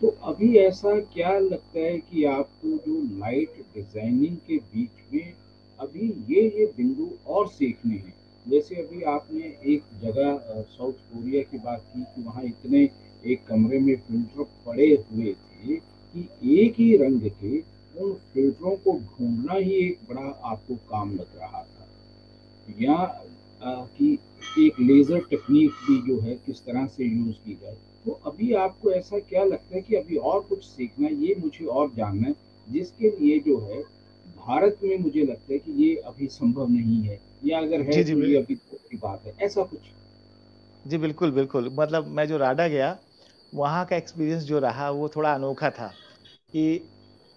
तो अभी ऐसा क्या लगता है कि आपको जो लाइट डिजाइनिंग के बीच में अभी ये बिंदु और सीखने हैं? जैसे अभी आपने एक जगह साउथ कोरिया की बात की कि वहाँ इतने एक कमरे में फिल्टर पड़े हुए थे कि एक ही रंग के उन फिल्टरों को ढूंढना ही एक बड़ा आपको काम लग रहा था, या कि एक लेजर टेक्निक भी जो है किस तरह से यूज की जाए। तो अभी आपको ऐसा क्या लगता है कि अभी और कुछ सीखना है, ये मुझे और जानना है, जिसके लिए जो है भारत में मुझे लगता है कि ये अभी संभव नहीं है, या अगर है जी जी तो ये अभी दूर की बात है, ऐसा कुछ? जी बिल्कुल बिल्कुल, मतलब मैं जो राडा गया, वहाँ का एक्सपीरियंस जो रहा वो थोड़ा अनोखा था, कि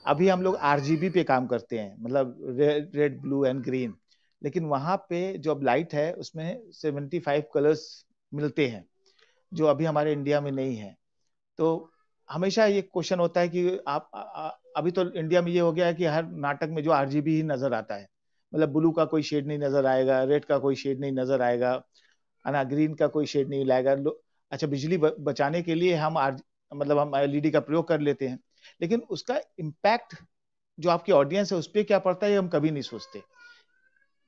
अभी हम लोग आरजीबी पे काम करते हैं, मतलब red red blue and green, लेकिन वहाँ पे जो अब लाइट है उसमें 75 कलर्स मिलते हैं, जो अभी हमारे इंडिया में नहीं है। तो हमेशा ये क्वेश्चन होता है कि अभी तो इंडिया में ये हो गया है कि हर नाटक में जो आरजीबी ही नजर आता है, मतलब ब्लू का कोई शेड नहीं नजर आएगा, रेड का कोई शेड नहीं नजर आएगा, है ना, ग्रीन का कोई शेड नहीं लाएगा। अच्छा, बिजली बचाने के लिए मतलब हम एलईडी का प्रयोग कर लेते हैं, लेकिन उसका इम्पैक्ट जो आपकी ऑडियंस है उस पर क्या पड़ता है, ये हम कभी नहीं सोचते।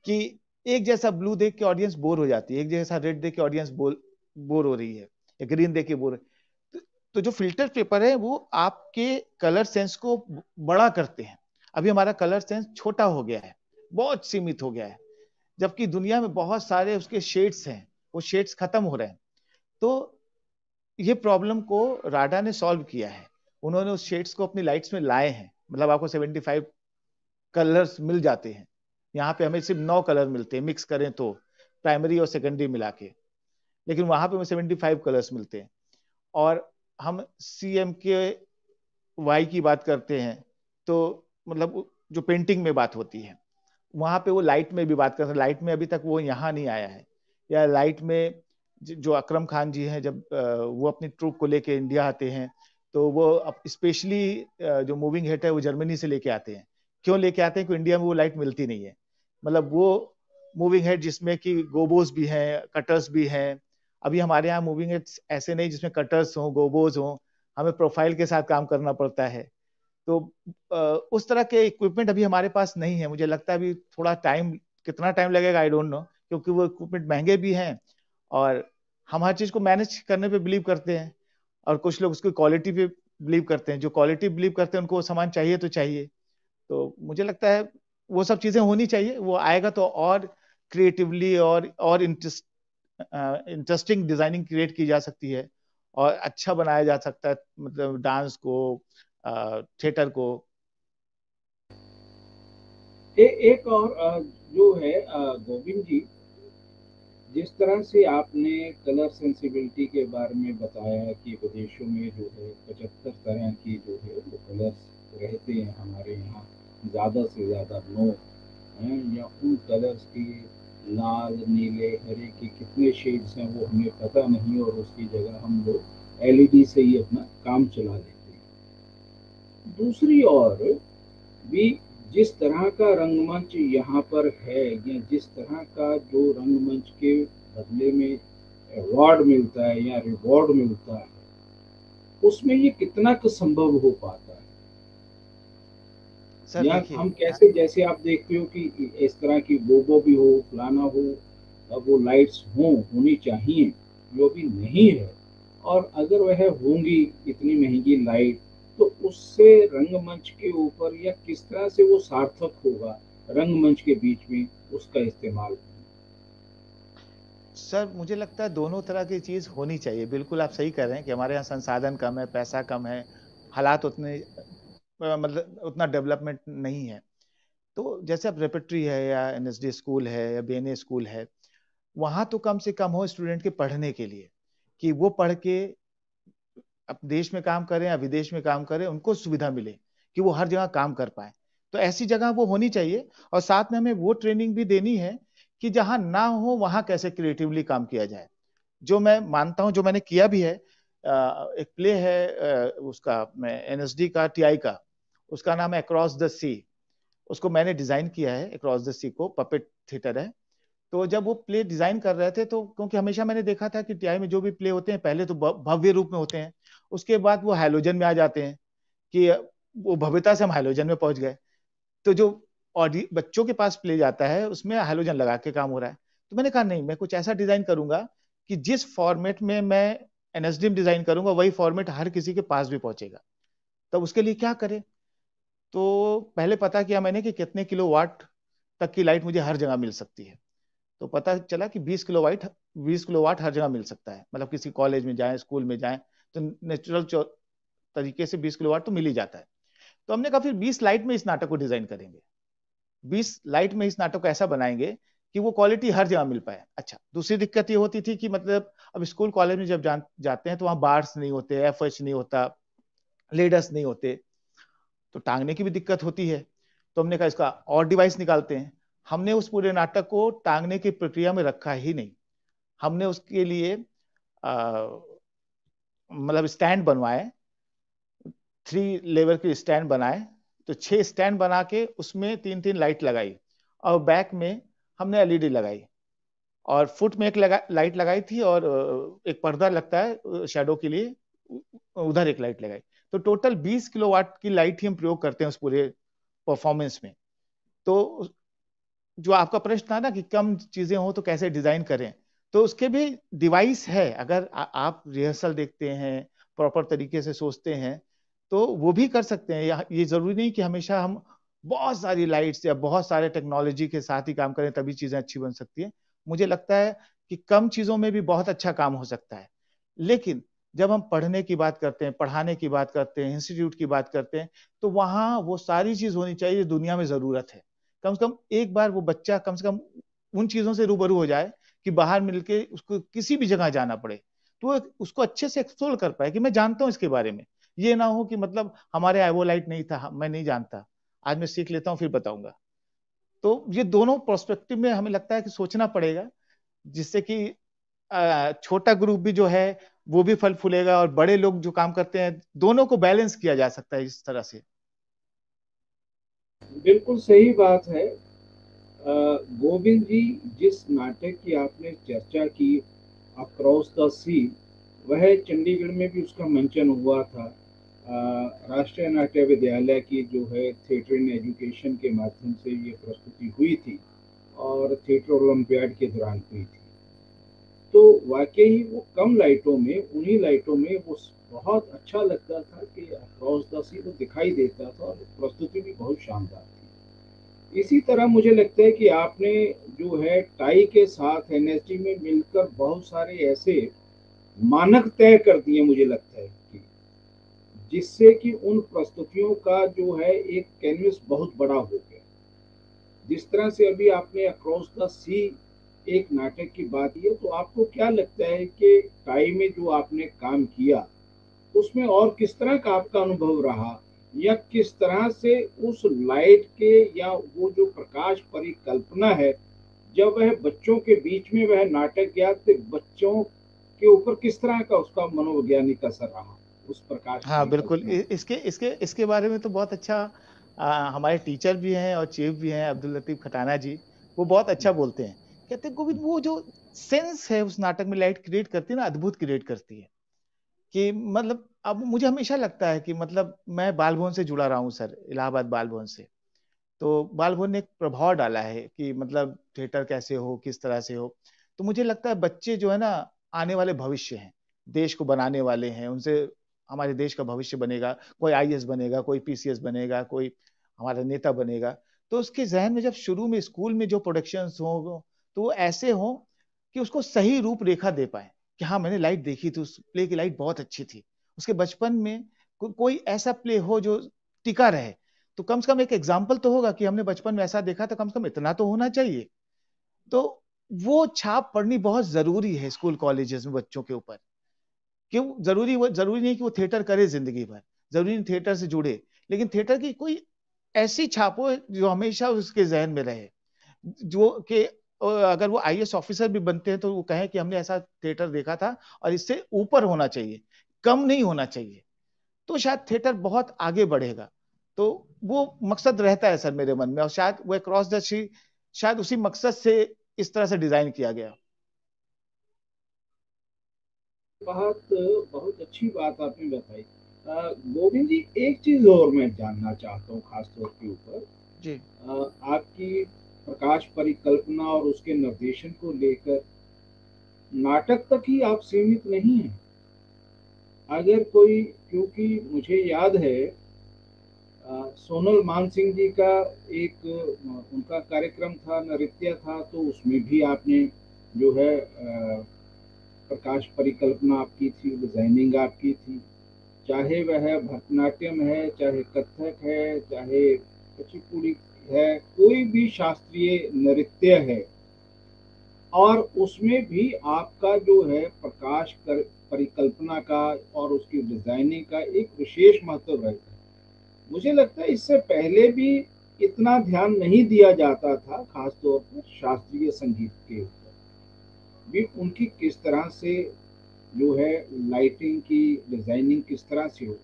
कि एक जैसा ब्लू देख के ऑडियंस बोर हो जाती है, एक जैसा रेड देख के ऑडियंस बोर हो रही है, या ग्रीन देख के बोर। तो जो फिल्टर पेपर है वो आपके कलर सेंस को बड़ा करते हैं। अभी हमारा कलर सेंस छोटा हो गया है, बहुत सीमित हो गया है, जबकि दुनिया में बहुत सारे उसके शेड्स हैं, वो शेड्स खत्म हो रहे हैं। तो ये प्रॉब्लम को राडा ने सॉल्व किया है, उन्होंने उस शेड्स को अपनी लाइट्स में लाए हैं, मतलब आपको 75 कलर्स मिल जाते हैं। यहाँ पे हमें सिर्फ 9 कलर मिलते हैं मिक्स करें तो, प्राइमरी और सेकेंडरी मिला के, लेकिन वहां पे हमें 75 कलर्स मिलते हैं। और हम सीएम के वाई की बात करते हैं, तो मतलब जो पेंटिंग में बात होती है, वहां पे वो लाइट में भी बात करते हैं, लाइट में अभी तक वो यहाँ नहीं आया है। या लाइट में जो अकरम खान जी हैं, जब वो अपनी ट्रूप को लेके इंडिया आते हैं, तो वो स्पेशली जो मूविंग हेड है वो जर्मनी से लेके आते हैं। क्यों लेके आते हैं? क्योंकि इंडिया में वो लाइट मिलती नहीं है। मतलब वो मूविंग हेड जिसमें कि गोबोस भी हैं, कटर्स भी हैं। अभी हमारे यहाँ मूविंग हेड ऐसे नहीं जिसमें कटर्स हों, गोबोस हों, हमें प्रोफाइल के साथ काम करना पड़ता है। तो उस तरह के इक्विपमेंट अभी हमारे पास नहीं है। मुझे लगता है अभी थोड़ा टाइम, कितना टाइम लगेगा आई डोंट नो, क्योंकि वो इक्विपमेंट महंगे भी हैं, और हम हर चीज को मैनेज करने पे बिलीव करते हैं, और कुछ लोग उसकी क्वालिटी पे बिलीव करते हैं। जो क्वालिटी बिलीव करते हैं उनको वो सामान चाहिए तो चाहिए। तो मुझे लगता है वो सब चीजें होनी चाहिए, वो आएगा तो और क्रिएटिवली और इंटरेस्टिंग डिजाइनिंग क्रिएट की जा सकती है, और अच्छा बनाया जा सकता है, मतलब डांस को, थिएटर को। एक और जो है गोविंद जी, जिस तरह से आपने कलर सेंसिबिलिटी के बारे में बताया कि विदेशों में जो है 75 तरह की जो है वो कलर्स रहते हैं, हमारे यहाँ ज़्यादा से ज़्यादा 9 हैं, या उन कलर्स के लाल नीले हरे के कितने शेड्स हैं वो हमें पता नहीं, और उसकी जगह हम लोग एलईडी से ही अपना काम चला लेते हैं। दूसरी ओर भी जिस तरह का रंगमंच यहाँ पर है, या जिस तरह का जो रंगमंच के बदले में अवार्ड मिलता है या रिवॉर्ड मिलता है, उसमें ये कितना संभव हो पाता है? सर या देखिए हम कैसे, जैसे आप देखते हो कि इस तरह की बोबो भी हो, फलाना हो, अब वो लाइट्स होनी चाहिए, जो भी नहीं है, और अगर वह होंगी इतनी महंगी लाइट, तो उससे रंगमंच के ऊपर या किस तरह से वो सार्थक होगा रंगमंच के बीच में उसका इस्तेमाल। सर मुझे लगता है दोनों तरह की चीज होनी चाहिए। बिल्कुल आप सही कह रहे हैं कि हमारे यहाँ संसाधन कम है, पैसा कम है, हालात उतने मतलब उतना डेवलपमेंट नहीं है। तो जैसे अब रेपेट्री है या एनएसडी स्कूल है या बीएनए स्कूल है, वहां तो कम से कम हो स्टूडेंट के पढ़ने के लिए, कि वो पढ़ के अब देश में काम करें या विदेश में काम करें, उनको सुविधा मिले कि वो हर जगह काम कर पाए। तो ऐसी जगह वो होनी चाहिए, और साथ में हमें वो ट्रेनिंग भी देनी है कि जहां ना हो वहां कैसे क्रिएटिवली काम किया जाए। जो मैं मानता हूं, जो मैंने किया भी है, एक प्ले है उसका एनएसडी का टीआई का, उसका नाम है अक्रॉस द सी। उसको मैंने डिजाइन किया है, अक्रॉस द सी को, पपेट थिएटर है। तो जब वो प्ले डिजाइन कर रहे थे, तो क्योंकि हमेशा मैंने देखा था कि टीआई में जो भी प्ले होते हैं पहले तो भव्य रूप में होते हैं, उसके बाद वो हाइलोजन में आ जाते हैं, कि वो भव्यता से हम हाइलोजन में पहुंच गए। तो जो बच्चों के पास प्ले जाता है उसमें हाइलोजन लगा के काम हो रहा है। तो मैंने कहा नहीं, मैं कुछ ऐसा डिजाइन करूंगा कि जिस फॉर्मेट में मैं एनएसडीएम डिजाइन करूंगा वही फॉर्मेट हर किसी के पास भी पहुंचेगा। तब उसके लिए क्या करें? तो पहले पता किया मैंने कि कितने किलो वाट तक की लाइट मुझे हर जगह मिल सकती है। तो पता चला कि 20 किलो वाट हर जगह मिल सकता है। मतलब किसी कॉलेज में जाएं, स्कूल में जाएं, तो नेचुरल तरीके से 20 किलो वाट तो मिल ही जाता है। तो हमने कहा फिर 20 लाइट में इस नाटक को डिजाइन करेंगे। 20 लाइट में इस नाटक को ऐसा बनाएंगे कि वो क्वालिटी हर जगह मिल पाए। अच्छा, दूसरी दिक्कत ये होती थी कि मतलब अब स्कूल कॉलेज में जब जाते हैं तो वहां बार्स नहीं होते, एफएच नहीं होता, लेडर्स नहीं होते, तो टांगने की भी दिक्कत होती है। तो हमने कहा इसका और डिवाइस निकालते हैं। हमने उस पूरे नाटक को टांगने की प्रक्रिया में रखा ही नहीं। हमने उसके लिए मतलब स्टैंड बनवाए, 3 लेवल के स्टैंड बनाए। तो 6 स्टैंड बना के उसमें 3 3 लाइट लगाई, और बैक में हमने एलईडी लगाई, और फुट में एक लाइट लगाई थी, और एक पर्दा लगता है शेडो के लिए, उधर एक लाइट लगाई। तो टोटल 20 किलोवाट की लाइट ही हम प्रयोग करते हैं उस पूरे परफॉर्मेंस में। तो जो आपका प्रश्न था ना कि कम चीजें हो तो कैसे डिजाइन करें, तो उसके भी डिवाइस है। अगर आप रिहर्सल देखते हैं, प्रॉपर तरीके से सोचते हैं, तो वो भी कर सकते हैं। ये जरूरी नहीं कि हमेशा हम बहुत सारी लाइट्स या बहुत सारे टेक्नोलॉजी के साथ ही काम करें तभी चीजें अच्छी बन सकती हैं। मुझे लगता है कि कम चीजों में भी बहुत अच्छा काम हो सकता है। लेकिन जब हम पढ़ने की बात करते हैं, पढ़ाने की बात करते हैं, इंस्टीट्यूट की बात करते हैं, तो वहां वो सारी चीज होनी चाहिए दुनिया में जरूरत है। कम से कम एक बार वो बच्चा कम से कम उन चीजों से रूबरू हो जाए कि बाहर मिलके उसको किसी भी जगह जाना पड़े तो वो उसको अच्छे से एक्सप्लोर कर पाए कि मैं जानता हूँ इसके बारे में। ये ना हो कि मतलब हमारे यहाँ वो लाइट नहीं था, मैं नहीं जानता, आज मैं सीख लेता हूँ फिर बताऊंगा। तो ये दोनों प्रोस्पेक्टिव में हमें लगता है कि सोचना पड़ेगा, जिससे कि छोटा ग्रुप भी जो है वो भी फल फूलेगा, और बड़े लोग जो काम करते हैं दोनों को बैलेंस किया जा सकता है इस तरह से। बिल्कुल सही बात है। गोविंद जी, जिस नाटक की आपने चर्चा की, अक्रॉस द सी, वह चंडीगढ़ में भी उसका मंचन हुआ था। राष्ट्रीय नाट्य विद्यालय की जो है थिएटर इन एजुकेशन के माध्यम से ये प्रस्तुति हुई थी, और थिएटर ओलंपियाड के दौरान हुई थी। तो वाकई वो कम लाइटों में, उन्हीं लाइटों में वो बहुत अच्छा लगता था कि अक्रॉस द सी वो दिखाई देता था, और प्रस्तुति भी बहुत शानदार थी। इसी तरह मुझे लगता है कि आपने जो है टाई के साथ एनएसडी में मिलकर बहुत सारे ऐसे मानक तय कर दिए, मुझे लगता है कि जिससे कि उन प्रस्तुतियों का जो है एक कैनवस बहुत बड़ा हो गया। जिस तरह से अभी आपने अक्रॉस द सी एक नाटक की बात की है, तो आपको क्या लगता है कि टाई में जो आपने काम किया उसमें और किस तरह का आपका अनुभव रहा, या किस तरह से उस लाइट के या वो जो प्रकाश परिकल्पना है, जब वह बच्चों के बीच में वह नाटक गया तो बच्चों के ऊपर किस तरह का उसका मनोवैज्ञानिक असर रहा उस प्रकाश हाँ बिल्कुल, परिकल्पना। इसके इसके इसके बारे में तो बहुत अच्छा हमारे टीचर भी हैं और चीफ भी हैं अब्दुल लतीफ खटाना जी। वो बहुत अच्छा बोलते हैं। कहते हैं गोविंद, वो जो सेंस है उस नाटक में लाइट क्रिएट करती है ना, अद्भुत क्रिएट करती है। कि मतलब अब मुझे हमेशा लगता है कि मतलब मैं बाल भवन से जुड़ा रहा हूँ सर, इलाहाबाद बाल भवन से। तो बाल भवन ने एक प्रभाव डाला है कि मतलब थिएटर कैसे हो, किस तरह से हो। तो मुझे लगता है बच्चे जो है ना, आने वाले भविष्य हैं, देश को बनाने वाले हैं, उनसे हमारे देश का भविष्य बनेगा। कोई आईएएस बनेगा, कोई पीसीएस बनेगा, कोई हमारा नेता बनेगा। तो उसके जहन में जब शुरू में स्कूल में जो प्रोडक्शंस हो, तो वो ऐसे हो कि उसको सही रूपरेखा दे पाए कि हाँ, मैंने लाइट देखी थी, उस प्ले की लाइट बहुत अच्छी थी। उसके बचपन में कोई ऐसा प्ले हो जो टिका रहे। तो कम से कम एक एग्जाम्पल तो होगा कि हमने बचपन में ऐसा देखा था, कम से कम इतना तो होना चाहिए। तो वो छाप पड़नी बहुत जरूरी है स्कूल कॉलेजेस में बच्चों के ऊपर। क्यों जरूरी? वो जरूरी नहीं कि वो थिएटर करे जिंदगी भर, जरूरी नहीं थिएटर से जुड़े, लेकिन थिएटर की कोई ऐसी छाप हो जो हमेशा उसके जहन में रहे, जो कि अगर वो आईएएस ऑफिसर भी बनते हैं तो वो कहें कि हमने ऐसा थिएटर देखा था और इससे ऊपर होना चाहिए, कम नहीं होना चाहिए। तो शायद थिएटर बहुत आगे बढ़ेगा। तो वो मकसद रहता है सर मेरे मन में, और शायद वो क्रॉस द सी, शायद उसी मकसद से इस तरह से डिजाइन किया गया। बहुत बहुत अच्छी बात आपने बताई। गोविंद जी, एक चीज और मैं जानना चाहता हूँ खास तौर के ऊपर। जी आपकी प्रकाश परिकल्पना और उसके निर्देशन को लेकर नाटक तक ही आप सीमित नहीं हैं। अगर कोई, क्योंकि मुझे याद है सोनल मानसिंह जी का एक उनका कार्यक्रम था, नृत्य था, तो उसमें भी आपने जो है प्रकाश परिकल्पना आपकी थी, डिजाइनिंग आपकी थी। चाहे वह भरतनाट्यम है, चाहे कथक है, चाहे कुचिपुड़ी है, कोई भी शास्त्रीय नृत्य है, और उसमें भी आपका जो है प्रकाश कर परिकल्पना का और उसकी डिजाइनिंग का एक विशेष महत्व रहता है। मुझे लगता है इससे पहले भी इतना ध्यान नहीं दिया जाता था, खासतौर पर शास्त्रीय संगीत के ऊपर भी उनकी किस तरह से जो है लाइटिंग की डिजाइनिंग किस तरह से हो।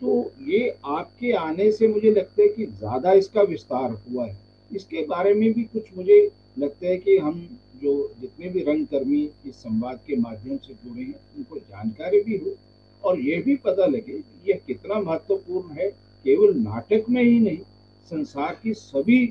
तो ये आपके आने से मुझे लगता है कि ज्यादा इसका विस्तार हुआ है। इसके बारे में भी कुछ मुझे लगता है कि हम जो जितने भी रंगकर्मी इस संवाद के माध्यम से जुड़े हैं उनको जानकारी भी हो, और ये भी पता लगे कि यह कितना महत्वपूर्ण है, केवल नाटक में ही नहीं, संसार की सभी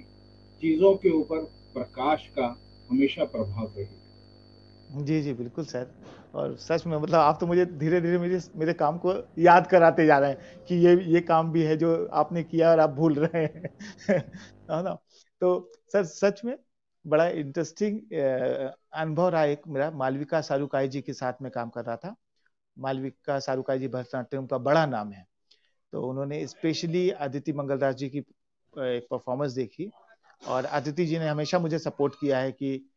चीजों के ऊपर प्रकाश का हमेशा प्रभाव रहेगा। जी जी बिल्कुल सर। और सच में मतलब आप तो मुझे धीरे धीरे मेरे मेरे काम को याद कराते जा रहे हैं कि ये काम भी है जो आपने किया और आप भूल रहे हैं है ना। तो सर सच में बड़ा इंटरेस्टिंग अनुभव रहा एक मेरा। मालविका सारूकाई जी के साथ में काम कर रहा था। मालविका सारूकाई जी भरतनाट्यम का बड़ा नाम है। तो उन्होंने स्पेशली अदिति मंगलदास जी की एक परफॉर्मेंस देखी, और अदिति जी ने हमेशा मुझे सपोर्ट किया है कि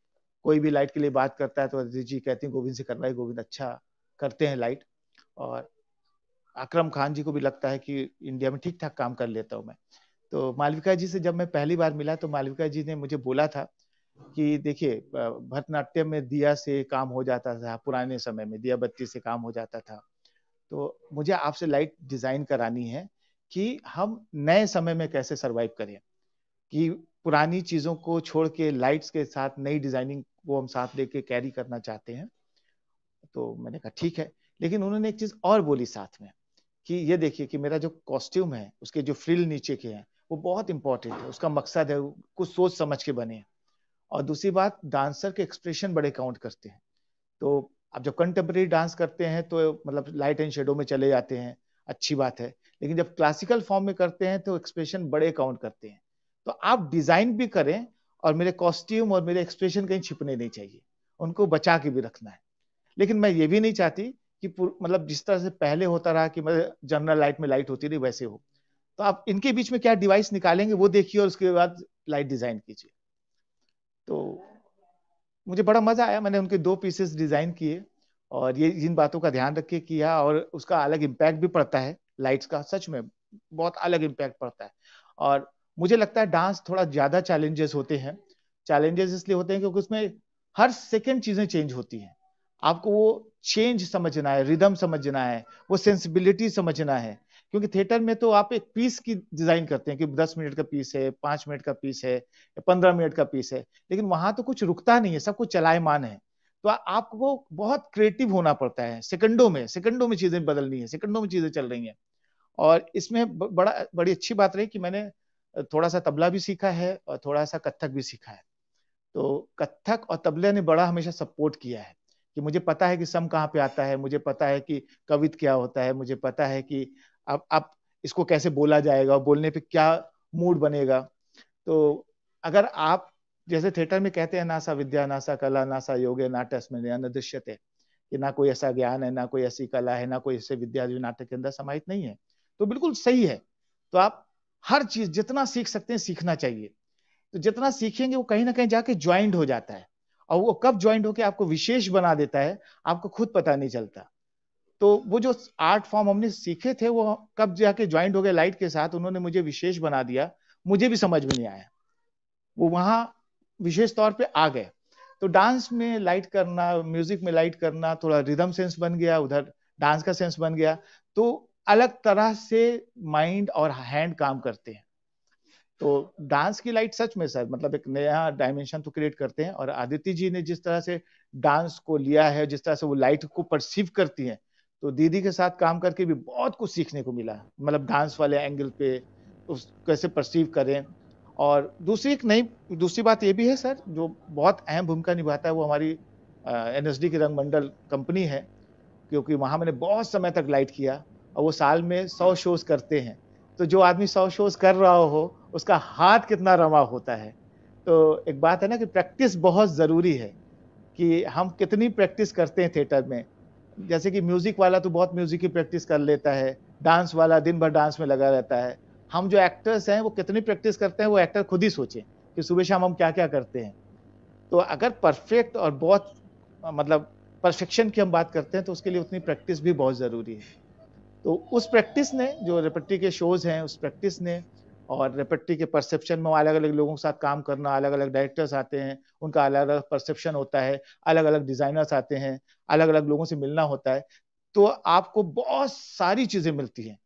कोई भी लाइट के लिए बात करता है तो अदिति जी कहती हैं गोविंद से करवाइए, गोविंद अच्छा करते हैं लाइट। और अकरम खान जी को भी लगता है कि इंडिया में ठीक ठाक काम कर लेता हूँ मैं। तो मालविका जी से जब मैं पहली बार मिला तो मालविका जी ने मुझे बोला था कि देखिए भरतनाट्यम में दिया से काम हो जाता था, पुराने समय में दिया बत्ती से काम हो जाता था। तो मुझे आपसे लाइट डिजाइन करानी है कि हम नए समय में कैसे सरवाइव करें, कि पुरानी चीजों को छोड़ के लाइट्स के साथ नई डिजाइनिंग को हम साथ लेके कैरी करना चाहते हैं। तो मैंने कहा ठीक है। लेकिन उन्होंने एक चीज और बोली साथ में कि ये देखिए कि मेरा जो कॉस्ट्यूम है उसके जो फ्रिल नीचे के हैं वो बहुत इंपॉर्टेंट है, उसका मकसद है कुछ सोच समझ के बने। और दूसरी बात, डांसर के एक्सप्रेशन बड़े काउंट करते हैं। तो अब जब कंटेम्प्रेरी डांस करते हैं तो मतलब लाइट एंड शेडो में चले जाते हैं, अच्छी बात है। लेकिन जब क्लासिकल फॉर्म में करते हैं तो एक्सप्रेशन बड़े काउंट करते हैं। तो आप डिजाइन भी करें और मेरे कॉस्ट्यूम और मेरे एक्सप्रेशन कहीं छिपने नहीं चाहिए, उनको बचा के भी रखना है। लेकिन मैं ये भी नहीं चाहती कि मतलब जिस तरह से पहले होता रहा कि मतलब जनरल लाइट में लाइट होती रही वैसे हो। तो आप इनके बीच में क्या डिवाइस निकालेंगे वो देखिए और उसके बाद लाइट डिजाइन कीजिए। तो मुझे बड़ा मजा आया, मैंने उनके 2 पीसेस डिजाइन किए और ये इन बातों का ध्यान रख के किया, और उसका अलग इम्पैक्ट भी पड़ता है लाइट्स का, सच में बहुत अलग इम्पैक्ट पड़ता है। और मुझे लगता है डांस थोड़ा ज्यादा चैलेंजेस होते हैं। चैलेंजेस इसलिए होते हैं क्योंकि उसमें हर सेकेंड चीजें चेंज होती हैं। आपको वो चेंज समझना है, रिदम समझना है, वो सेंसिबिलिटी समझना है। क्योंकि थिएटर में तो आप एक पीस की डिजाइन करते हैं कि 10 मिनट का पीस है, 5 मिनट का पीस है, 15 मिनट का पीस है। लेकिन वहां तो कुछ रुकता नहीं है, सब कुछ चलायमान है। तो आपको बहुत क्रिएटिव होना पड़ता है, सेकंडों में चीजें बदलनी है, सेकंडों में चीजें चल रही हैं। और इसमें बड़ी अच्छी बात रही कि मैंने थोड़ा सा तबला भी सीखा है और थोड़ा सा कथक भी सीखा है। तो कथक और तबले ने बड़ा हमेशा सपोर्ट किया है कि मुझे पता है कि सम कहाँ पे आता है, मुझे पता है कि कवित क्या होता है, मुझे पता है कि अब इसको कैसे बोला जाएगा, बोलने पे क्या मूड बनेगा। तो अगर आप जैसे थिएटर में कहते हैं नासा विद्या नासा कला नासा योगे नाट्यस्मिन् न दृश्यते, कि ना कोई ऐसा ज्ञान है, ना कोई ऐसी कला है, ना कोई ऐसी विद्या जो नाटक के अंदर समाहित नहीं है, तो बिल्कुल सही है। तो आप हर चीज जितना सीख सकते हैं सीखना चाहिए। तो जितना सीखेंगे वो कहीं ना कहीं जाके ज्वाइंट हो जाता है, और वो कब ज्वाइंट होकर आपको विशेष बना देता है आपको खुद पता नहीं चलता। तो वो जो आर्ट फॉर्म हमने सीखे थे वो कब जाके ज्वाइंट हो गए लाइट के साथ, उन्होंने मुझे विशेष बना दिया, मुझे भी समझ में नहीं आया, वो वहां विशेष तौर पे आ गए। तो डांस में लाइट करना, म्यूजिक में लाइट करना, थोड़ा रिदम सेंस बन गया, उधर डांस का सेंस बन गया, तो अलग तरह से माइंड और हैंड काम करते हैं। तो डांस की लाइट सच में सर मतलब एक नया डायमेंशन तो क्रिएट करते हैं। और आदित्य जी ने जिस तरह से डांस को लिया है, जिस तरह से वो लाइट को परसीव करती हैं, तो दीदी के साथ काम करके भी बहुत कुछ सीखने को मिला, मतलब डांस वाले एंगल पे उस कैसे परसीव करें। और दूसरी बात ये भी है सर, जो बहुत अहम भूमिका निभाता है वो हमारी एनएसडी की रंगमंडल कंपनी है, क्योंकि वहां मैंने बहुत समय तक लाइट किया, और वो साल में 100 शोज करते हैं। तो जो आदमी 100 शोज कर रहा हो उसका हाथ कितना रमा होता है। तो एक बात है ना कि प्रैक्टिस बहुत जरूरी है, कि हम कितनी प्रैक्टिस करते हैं थिएटर में। जैसे कि म्यूजिक वाला तो बहुत म्यूजिक की प्रैक्टिस कर लेता है, डांस वाला दिन भर डांस में लगा रहता है। हम जो एक्टर्स हैं वो कितनी प्रैक्टिस करते हैं, वो एक्टर खुद ही सोचे कि सुबह शाम हम क्या क्या करते हैं। तो अगर परफेक्ट और बहुत मतलब परफेक्शन की हम बात करते हैं तो उसके लिए उतनी प्रैक्टिस भी बहुत जरूरी है। तो उस प्रैक्टिस ने, जो रेपेट्री के शोज हैं उस प्रैक्टिस ने, और रेपेट्री के परसेप्शन में अलग अलग लोगों के साथ काम करना, अलग अलग डायरेक्टर्स आते हैं, उनका अलग अलग परसेप्शन होता है, अलग अलग डिजाइनर्स आते हैं, अलग अलग लोगों से मिलना होता है, तो आपको बहुत सारी चीजें मिलती हैं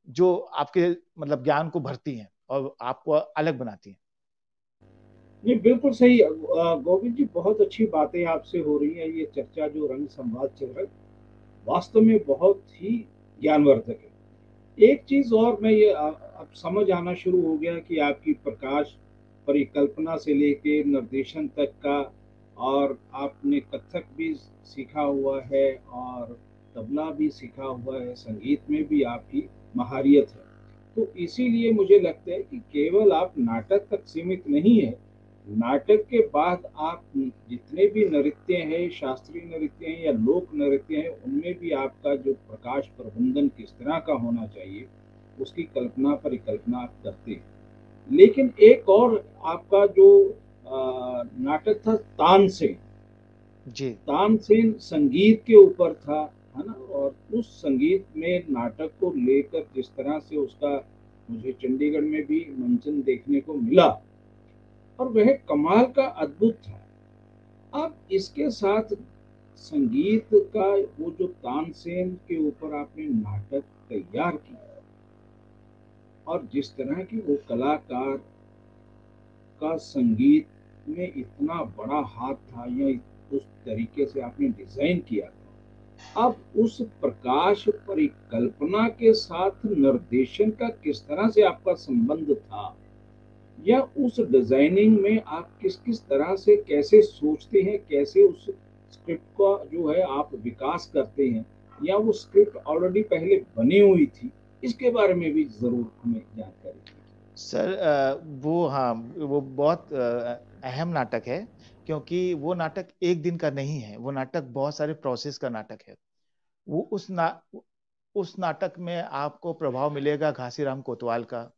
जो आपके मतलब ज्ञान को भरती हैं और आपको अलग बनाती हैं। नहीं, बिल्कुल सही। गोविंद जी, बहुत अच्छी बातें आपसे हो रही हैं। ये चर्चा जो रंग संवाद चल रहा है वास्तव में बहुत ही ज्ञानवर्धक है। एक चीज और मैं ये अब समझ आना शुरू हो गया कि आपकी प्रकाश परिकल्पना से लेके निर्देशन तक का, और आपने कथक भी सीखा हुआ है और तबला भी सीखा हुआ है, संगीत में भी आपकी महारियत है। तो इसीलिए मुझे लगता है कि केवल आप नाटक तक सीमित नहीं है। नाटक के बाद आप जितने भी नृत्य हैं, शास्त्रीय नृत्य हैं या लोक नृत्य हैं, उनमें भी आपका जो प्रकाश प्रबंधन किस तरह का होना चाहिए उसकी कल्पना परिकल्पना आप करते हैं। लेकिन एक और आपका जो नाटक था तानसेन, जी तानसेन संगीत के ऊपर था, है ना। और उस संगीत में नाटक को लेकर जिस तरह से उसका मुझे चंडीगढ़ में भी मंचन देखने को मिला, और वह कमाल का अद्भुत था। अब इसके साथ संगीत का वो जो तानसेन के ऊपर आपने नाटक तैयार किया, और जिस तरह की वो कलाकार का संगीत में इतना बड़ा हाथ था, या उस तरीके से आपने डिजाइन किया था, अब उस प्रकाश परिकल्पना के साथ निर्देशन का किस तरह से आपका संबंध था, या उस डिजाइनिंग में आप किस किस तरह से कैसे सोचते हैं, कैसे उस स्क्रिप्ट का जो है आप विकास करते हैं, या वो स्क्रिप्ट ऑलरेडी पहले बनी हुई थी, इसके बारे में भी जरूर हमें जानकारी दीजिए। सर वो हाँ, वो बहुत अहम नाटक है, क्योंकि वो नाटक एक दिन का नहीं है, वो नाटक बहुत सारे प्रोसेस का नाटक है। वो उस नाटक में आपको प्रभाव मिलेगा घासीराम कोतवाल का,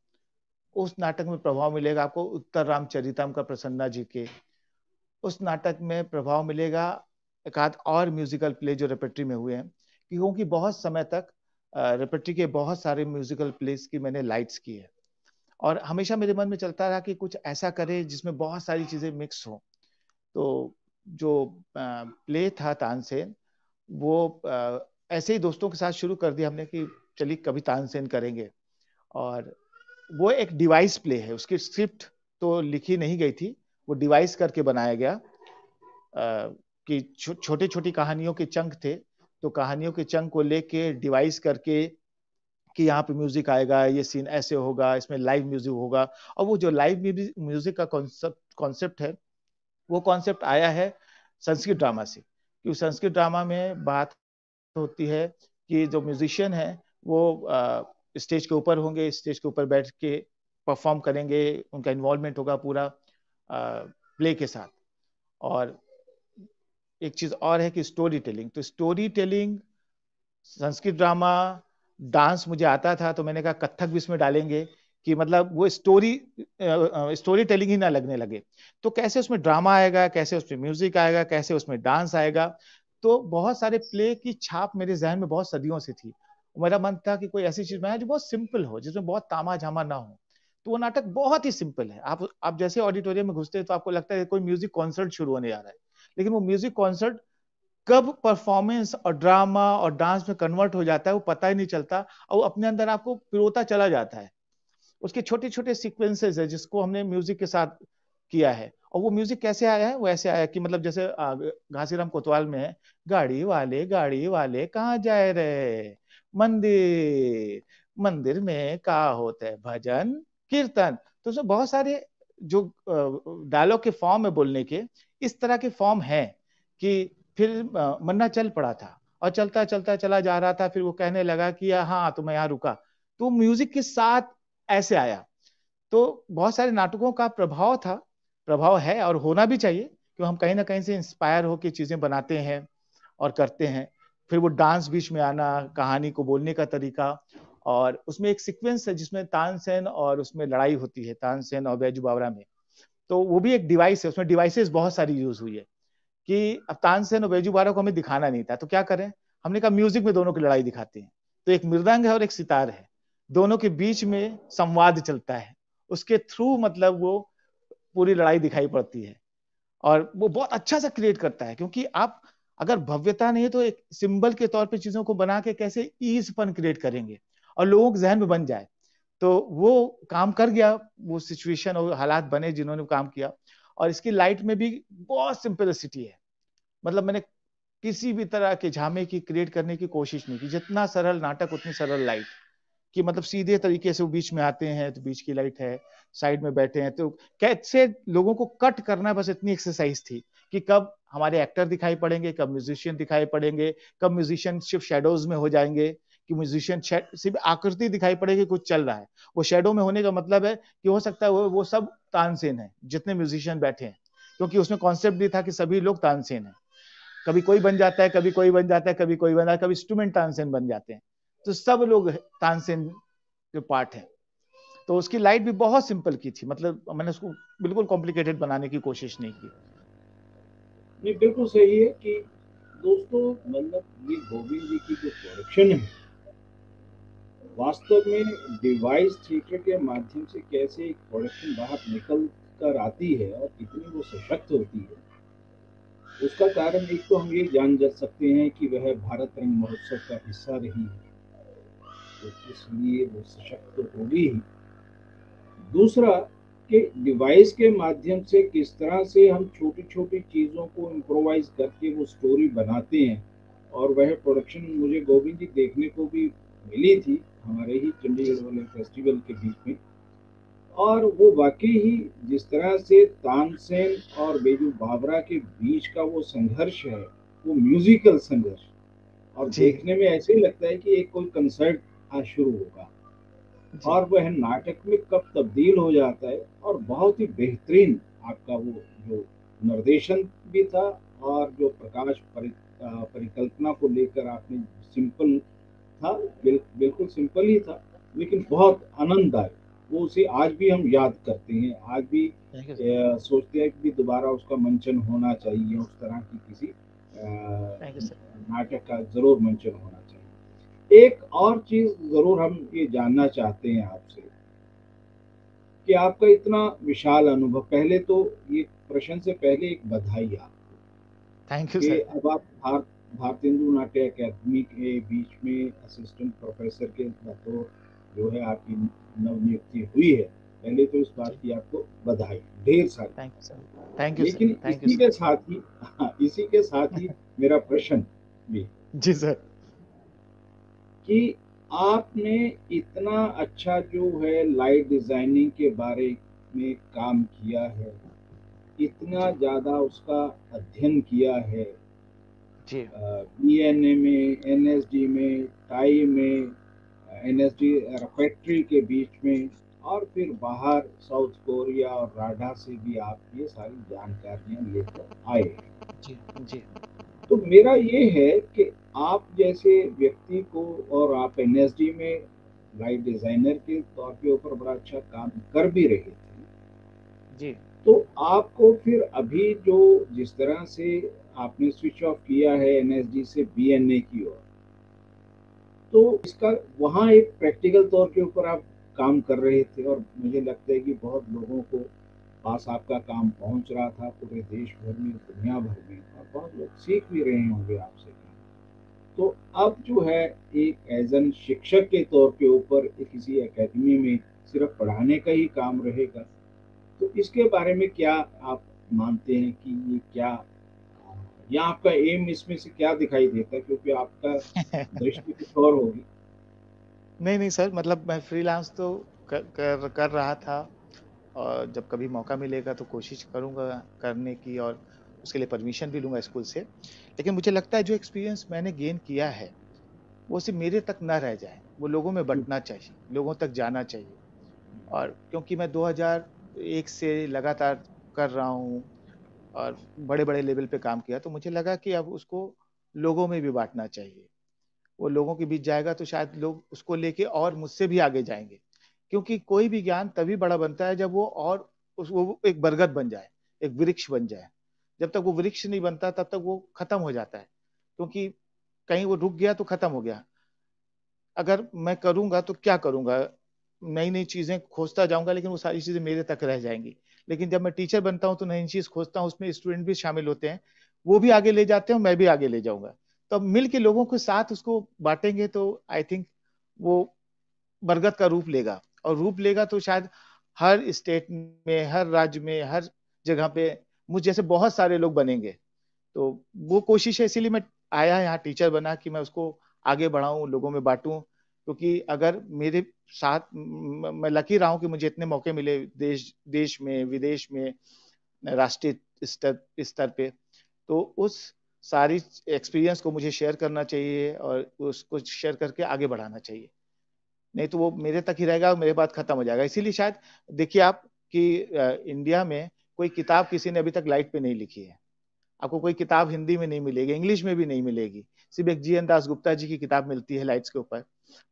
उस नाटक में प्रभाव मिलेगा आपको उत्तर रामचरितम का प्रसन्ना जी के, उस नाटक में प्रभाव मिलेगा एक आध और म्यूजिकल प्ले जो रेपेट्री में हुए हैं, क्योंकि बहुत समय तक रेपेट्री के बहुत सारे म्यूजिकल प्लेस की मैंने लाइट्स की है, और हमेशा मेरे मन में चलता रहा कि कुछ ऐसा करे जिसमें बहुत सारी चीजें मिक्स हो। तो जो प्ले था तानसेन, वो ऐसे ही दोस्तों के साथ शुरू कर दिया हमने कि चलिए कभी तानसेन करेंगे। और वो एक डिवाइस प्ले है, उसकी स्क्रिप्ट तो लिखी नहीं गई थी, वो डिवाइस करके बनाया गया, कि छोटी छोटी कहानियों के चंक थे, तो कहानियों के चंक को लेके डिवाइस करके कि यहाँ पे म्यूजिक आएगा, ये सीन ऐसे होगा, इसमें लाइव म्यूजिक होगा। और वो जो लाइव म्यूजिक का कॉन्सेप्ट है, वो कॉन्सेप्ट आया है संस्कृत ड्रामा से। क्योंकि संस्कृत ड्रामा में बात होती है कि जो म्यूजिशियन है वो स्टेज के ऊपर होंगे, स्टेज के ऊपर बैठ के परफॉर्म करेंगे, उनका इन्वॉल्वमेंट होगा पूरा प्ले के साथ। और एक चीज और है कि स्टोरी टेलिंग, तो story telling, Sanskrit drama, dance मुझे आता था, तो मैंने कहा कथक भी इसमें डालेंगे कि मतलब वो स्टोरी टेलिंग ही ना लगने लगे। तो कैसे उसमें ड्रामा आएगा, कैसे उसमें म्यूजिक आएगा, कैसे उसमें डांस आएगा। तो बहुत सारे प्ले की छाप मेरे जहन में बहुत सदियों से थी। मेरा मन था कि कोई ऐसी चीज बनाए जो बहुत सिंपल हो, जिसमें बहुत तामा झामा ना हो। तो वो नाटक बहुत ही सिंपल है। आप जैसे ऑडिटोरियम में घुसते हैं तो आपको लगता है कोई म्यूजिक कॉन्सर्ट शुरू होने जा रहा है, लेकिन वो म्यूजिक कॉन्सर्ट कब परफॉर्मेंस और ड्रामा और डांस में कन्वर्ट हो जाता है वो पता ही नहीं चलता, और वो अपने अंदर आपको पिरोता चला जाता है। उसके छोटे छोटे सीक्वेंसेस है जिसको हमने म्यूजिक के साथ किया है। और वो म्यूजिक कैसे आया है, वो ऐसे आया कि मतलब जैसे घासीराम कोतवाल में है, गाड़ी वाले कहाँ जाए रहे, मंदिर मंदिर में का होता है भजन कीर्तन। तो उसमें बहुत सारे जो डायलॉग के फॉर्म है बोलने के, इस तरह के फॉर्म है कि फिर मन्ना चल पड़ा था और चलता चलता चला जा रहा था। फिर वो कहने लगा कि हाँ तो मैं यहाँ रुका, तो म्यूजिक के साथ ऐसे आया। तो बहुत सारे नाटकों का प्रभाव था, प्रभाव है और होना भी चाहिए, क्योंकि हम कहीं ना कहीं से इंस्पायर होकर चीजें बनाते हैं और करते हैं। फिर वो डांस बीच में आना, कहानी को बोलने का तरीका, और उसमें एक सीक्वेंस है जिसमें तानसेन और उसमें लड़ाई होती है, तानसेन और बैजू बावरा में। तो वो भी एक डिवाइस है, उसमें डिवाइसेस बहुत सारी यूज हुई है कि अब तानसेन और बैजू बावरा को हमें दिखाना नहीं था, तो क्या करें, हमने कहा म्यूजिक में दोनों की लड़ाई दिखाते हैं। तो एक मृदंग है और एक सितार है, दोनों के बीच में संवाद चलता है, उसके थ्रू मतलब वो पूरी लड़ाई दिखाई पड़ती है। और वो बहुत अच्छा सा क्रिएट करता है, क्योंकि आप अगर भव्यता नहीं है तो एक सिंबल के तौर पे चीजों को बना के कैसे ईजपन क्रिएट करेंगे और लोगों के जहन में बन जाए। तो वो काम कर गया, वो सिचुएशन और हालात बने जिन्होंने काम किया। और इसकी लाइट में भी बहुत सिंपलिसिटी है, मतलब मैंने किसी भी तरह के झामे की क्रिएट करने की कोशिश नहीं की। जितना सरल नाटक उतनी सरल लाइट, कि मतलब सीधे तरीके से वो बीच में आते हैं तो बीच की लाइट है, साइड में बैठे हैं तो कैसे लोगों को कट करना है, बस इतनी एक्सरसाइज थी कि कब हमारे एक्टर दिखाई पड़ेंगे, कब म्यूजिशियन दिखाई पड़ेंगे, कब म्यूजिशियन सिर्फ शेडोज में हो जाएंगे, कि म्यूजिशियन सिर्फ आकृति दिखाई पड़ेगी कुछ चल रहा है। वो शेडो में होने का मतलब है कि हो सकता है वो सब तानसेन है जितने म्यूजिशियन बैठे हैं, क्योंकि उसमें कॉन्सेप्ट भी था कि सभी लोग तानसेन है। कभी कोई बन जाता है, कभी कोई बन जाता है, कभी कोई बन जाता है, कभी इंस्ट्रूमेंट तानसेन बन जाते हैं। तो सब लोग तानसेन के पार्ट है। तो उसकी लाइट भी बहुत सिंपल की थी, मतलब मैंने उसको बिल्कुल कॉम्प्लिकेटेड बनाने की कोशिश नहीं की। नहीं, बिल्कुल सही है कि दोस्तों, मतलब ये गोविंद जी की जो प्रोडक्शन है, वास्तव में डिवाइस थिएटर के माध्यम से कैसे एक प्रोडक्शन बाहर निकल कर आती है और कितनी वो सशक्त होती है, उसका कारण एक तो हम ये जान जा सकते हैं कि वह भारत रंग महोत्सव का हिस्सा रही है, तो इसलिए वो सशक्त तो होगी ही। दूसरा, कि डिवाइस के माध्यम से किस तरह से हम छोटी छोटी चीज़ों को इम्प्रोवाइज करके वो स्टोरी बनाते हैं, और वह प्रोडक्शन मुझे गोविंद जी देखने को भी मिली थी हमारे ही चंडीगढ़ वाले फेस्टिवल के बीच में। और वो वाकई ही जिस तरह से तानसेन और बेजू बावरा के बीच का वो संघर्ष है, वो म्यूजिकल संघर्ष, और जी देखने में ऐसे ही लगता है कि एक कोई कंसर्ट आज शुरू होगा, जी और वह नाटक में कब तब्दील हो जाता है। और बहुत ही बेहतरीन आपका वो जो निर्देशन भी था, और जो परिकल्पना को लेकर आपने, सिंपल था, बिल्कुल सिंपल ही था, लेकिन बहुत आनंददायक। वो उसे आज भी हम याद करते हैं, आज भी थैंक यू सोचते हैं कि दोबारा उसका मंचन होना चाहिए, उस तरह की किसी थैंक यू सर। नाटक का जरूर मंचन होना चाहिए। एक और चीज जरूर हम ये जानना चाहते हैं आपसे कि आपका इतना विशाल अनुभव, पहले तो ये प्रश्न से पहले एक बधाई आपको थैंक यू कि सर। अब आप भारतेंदु नाट्य अकादमी के बीच में असिस्टेंट प्रोफेसर के बतौर जो है आपकी नवनियुक्ति हुई है। पहले तो इस बात जी की आपको बधाई, ढेर सारी। Thank you sir. Thank you sir. लेकिन थैंक यू इसी सर। के साथ ही, हाँ, इसी के साथ ही मेरा प्रश्न भी जी सर। कि आपने इतना अच्छा जो है लाइट डिजाइनिंग के बारे में काम किया है, इतना जी ज़्यादा उसका अध्ययन किया है, जी बीएनए में, एनएसडी में, टाई में, एनएसडी फैक्ट्री के बीच में, और फिर बाहर साउथ कोरिया और राडा से भी आप ये सारी जानकारियां लेकर आए हैं। जी जी तो मेरा ये है कि आप जैसे व्यक्ति को, और आप एनएसडी में लाइट डिजाइनर के तौर के ऊपर बड़ा अच्छा काम कर भी रहे थे, जी तो आपको फिर अभी जो जिस तरह से आपने स्विच ऑफ किया है एनएसडी से बीएनए की ओर, तो इसका वहाँ एक प्रैक्टिकल तौर के ऊपर आप काम कर रहे थे, और मुझे लगता है कि बहुत लोगों को पास आपका काम पहुंच रहा था पूरे देश भर में, दुनिया भर में, और बहुत लोग सीख भी रहे होंगे आपसे काम। तो अब जो है एक एज एन शिक्षक के तौर के ऊपर किसी एकेडमी में सिर्फ पढ़ाने का ही काम रहेगा, तो इसके बारे में क्या आप मानते हैं कि ये क्या, या आपका एम इसमें से क्या दिखाई देता है, क्योंकि आपका दृष्टि कुछ और होगी। नहीं नहीं सर, मतलब मैं फ्रीलांस तो कर रहा था, और जब कभी मौका मिलेगा तो कोशिश करूंगा करने की, और उसके लिए परमिशन भी लूंगा स्कूल से। लेकिन मुझे लगता है जो एक्सपीरियंस मैंने गेन किया है वो सिर्फ मेरे तक ना रह जाए, वो लोगों में बंटना चाहिए, लोगों तक जाना चाहिए। और क्योंकि मैं 2001 से लगातार कर रहा हूँ और बड़े बड़े लेवल पे काम किया, तो मुझे लगा कि अब उसको लोगों में भी बांटना चाहिए। वो लोगों के बीच जाएगा तो शायद लोग उसको लेके और मुझसे भी आगे जाएंगे। क्योंकि कोई भी ज्ञान तभी बड़ा बनता है जब वो और वो एक बरगद बन जाए, एक वृक्ष बन जाए। जब तक वो वृक्ष नहीं बनता तब तक वो खत्म हो जाता है, क्योंकि कहीं वो रुक गया तो खत्म हो गया। अगर मैं करूंगा तो क्या करूंगा, नई नई चीजें खोजता जाऊंगा, लेकिन वो सारी चीजें मेरे तक रह जाएंगी। लेकिन जब मैं टीचर बनता हूं तो नई चीज खोजता हूँ, उसमें स्टूडेंट भी शामिल होते हैं, वो भी आगे ले जाते हैं, मैं भी आगे ले जाऊंगा। तो अब मिल के लोगों के साथ उसको बांटेंगे तो आई थिंक वो बरगद का रूप लेगा, और रूप लेगा तो शायद हर स्टेट में, हर राज्य में, हर जगह पे मुझ जैसे बहुत सारे लोग बनेंगे। तो वो कोशिश है, इसीलिए मैं आया यहाँ टीचर बना कि मैं उसको आगे बढ़ाऊं, लोगों में बांटूं। क्योंकि अगर मेरे साथ मैं लकी रहा हूं कि मुझे इतने मौके मिले देश देश में, विदेश में, राष्ट्रीय स्तर पे, तो उस सारी एक्सपीरियंस को मुझे शेयर करना चाहिए और उसको शेयर करके आगे बढ़ाना चाहिए। नहीं तो वो मेरे तक ही रहेगा और मेरे बाद खत्म हो जाएगा। इसीलिए शायद देखिए आप कि इंडिया में कोई किताब किसी ने अभी तक लाइट पे नहीं लिखी है। आपको कोई किताब हिंदी में नहीं मिलेगी, इंग्लिश में भी नहीं मिलेगी। सिर्फ एक जी एन दास गुप्ता जी की किताब मिलती है लाइट्स के ऊपर।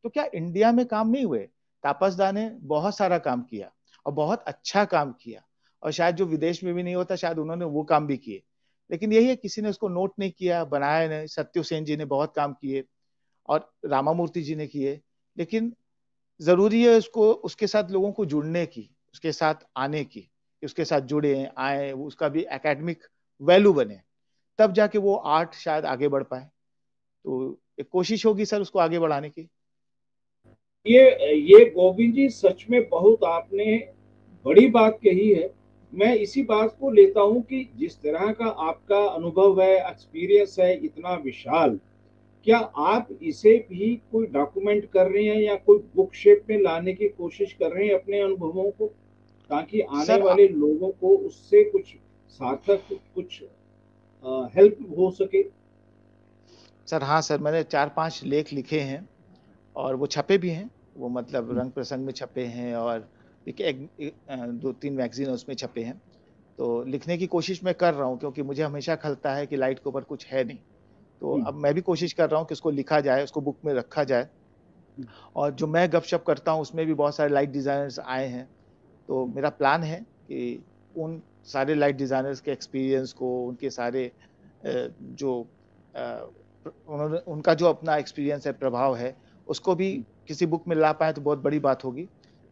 तो क्या इंडिया में काम नहीं हुए? तापस दा ने बहुत सारा काम किया और बहुत अच्छा काम किया, और शायद जो विदेश में भी नहीं होता शायद उन्होंने वो काम भी किए। लेकिन यही है, किसी ने उसको नोट नहीं किया, बनाया नहीं। सत्यो सेन जी ने बहुत काम किए और रामामूर्ति जी ने किए। लेकिन जरूरी है उसको, उसके साथ लोगों को जुड़ने की, उसके साथ आने की, उसके साथ जुड़े आए, उसका भी एकेडमिक वैल्यू बने, तब जाके वो आर्ट शायद आगे बढ़ पाए। तो एक कोशिश होगी सर उसको आगे बढ़ाने की। ये गोविंद जी सच में बहुत आपने बड़ी बात कही है। मैं इसी बात को लेता हूं कि जिस तरह का आपका अनुभव है, एक्सपीरियंस है इतना विशाल, क्या आप इसे भी कोई डॉक्यूमेंट कर रहे हैं या कोई बुक शेप में लाने की कोशिश कर रहे हैं अपने अनुभवों को, ताकि आने सर वाले लोगों को उससे कुछ सार्थक, कुछ हेल्प हो सके। सर हाँ सर, मैंने 4-5 लेख लिखे हैं और वो छपे भी हैं। वो मतलब रंग प्रसंग में छपे हैं, और एक 2-3 मैगजीन है उसमें छपे हैं। तो लिखने की कोशिश मैं कर रहा हूँ, क्योंकि मुझे हमेशा खलता है कि लाइट के ऊपर कुछ है नहीं। तो अब मैं भी कोशिश कर रहा हूँ कि उसको लिखा जाए, उसको बुक में रखा जाए। और जो मैं गपशप करता हूँ उसमें भी बहुत सारे लाइट डिजाइनर्स आए हैं। तो मेरा प्लान है कि उन सारे लाइट डिजाइनर्स के एक्सपीरियंस को, उनके सारे जो उन्होंने, उनका जो अपना एक्सपीरियंस है, प्रभाव है, उसको भी किसी बुक में ला पाए तो बहुत बड़ी बात होगी।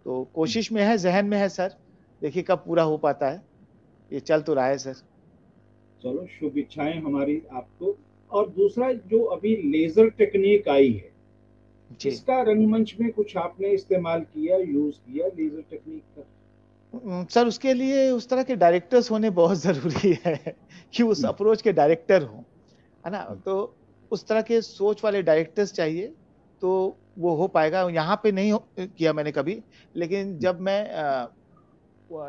तो कोशिश में है, जहन में है सर। देखिए कब पूरा हो पाता है, ये चल तो रहा है सर। चलो, शुभ इच्छाएं हमारी आपको। और दूसरा, जो अभी लेजर टेक्निक आई है, जी इसका रंगमंच में कुछ आपने इस्तेमाल किया, यूज किया लेजर टेक्निक का? सर उसके लिए उस तरह के डायरेक्टर्स होने बहुत जरूरी है कि उस हम्म, अप्रोच के डायरेक्टर हों, है ना? हम्म, तो उस तरह के सोच वाले डायरेक्टर्स चाहिए। तो वो हो पाएगा। यहाँ पे नहीं किया मैंने कभी, लेकिन जब मैं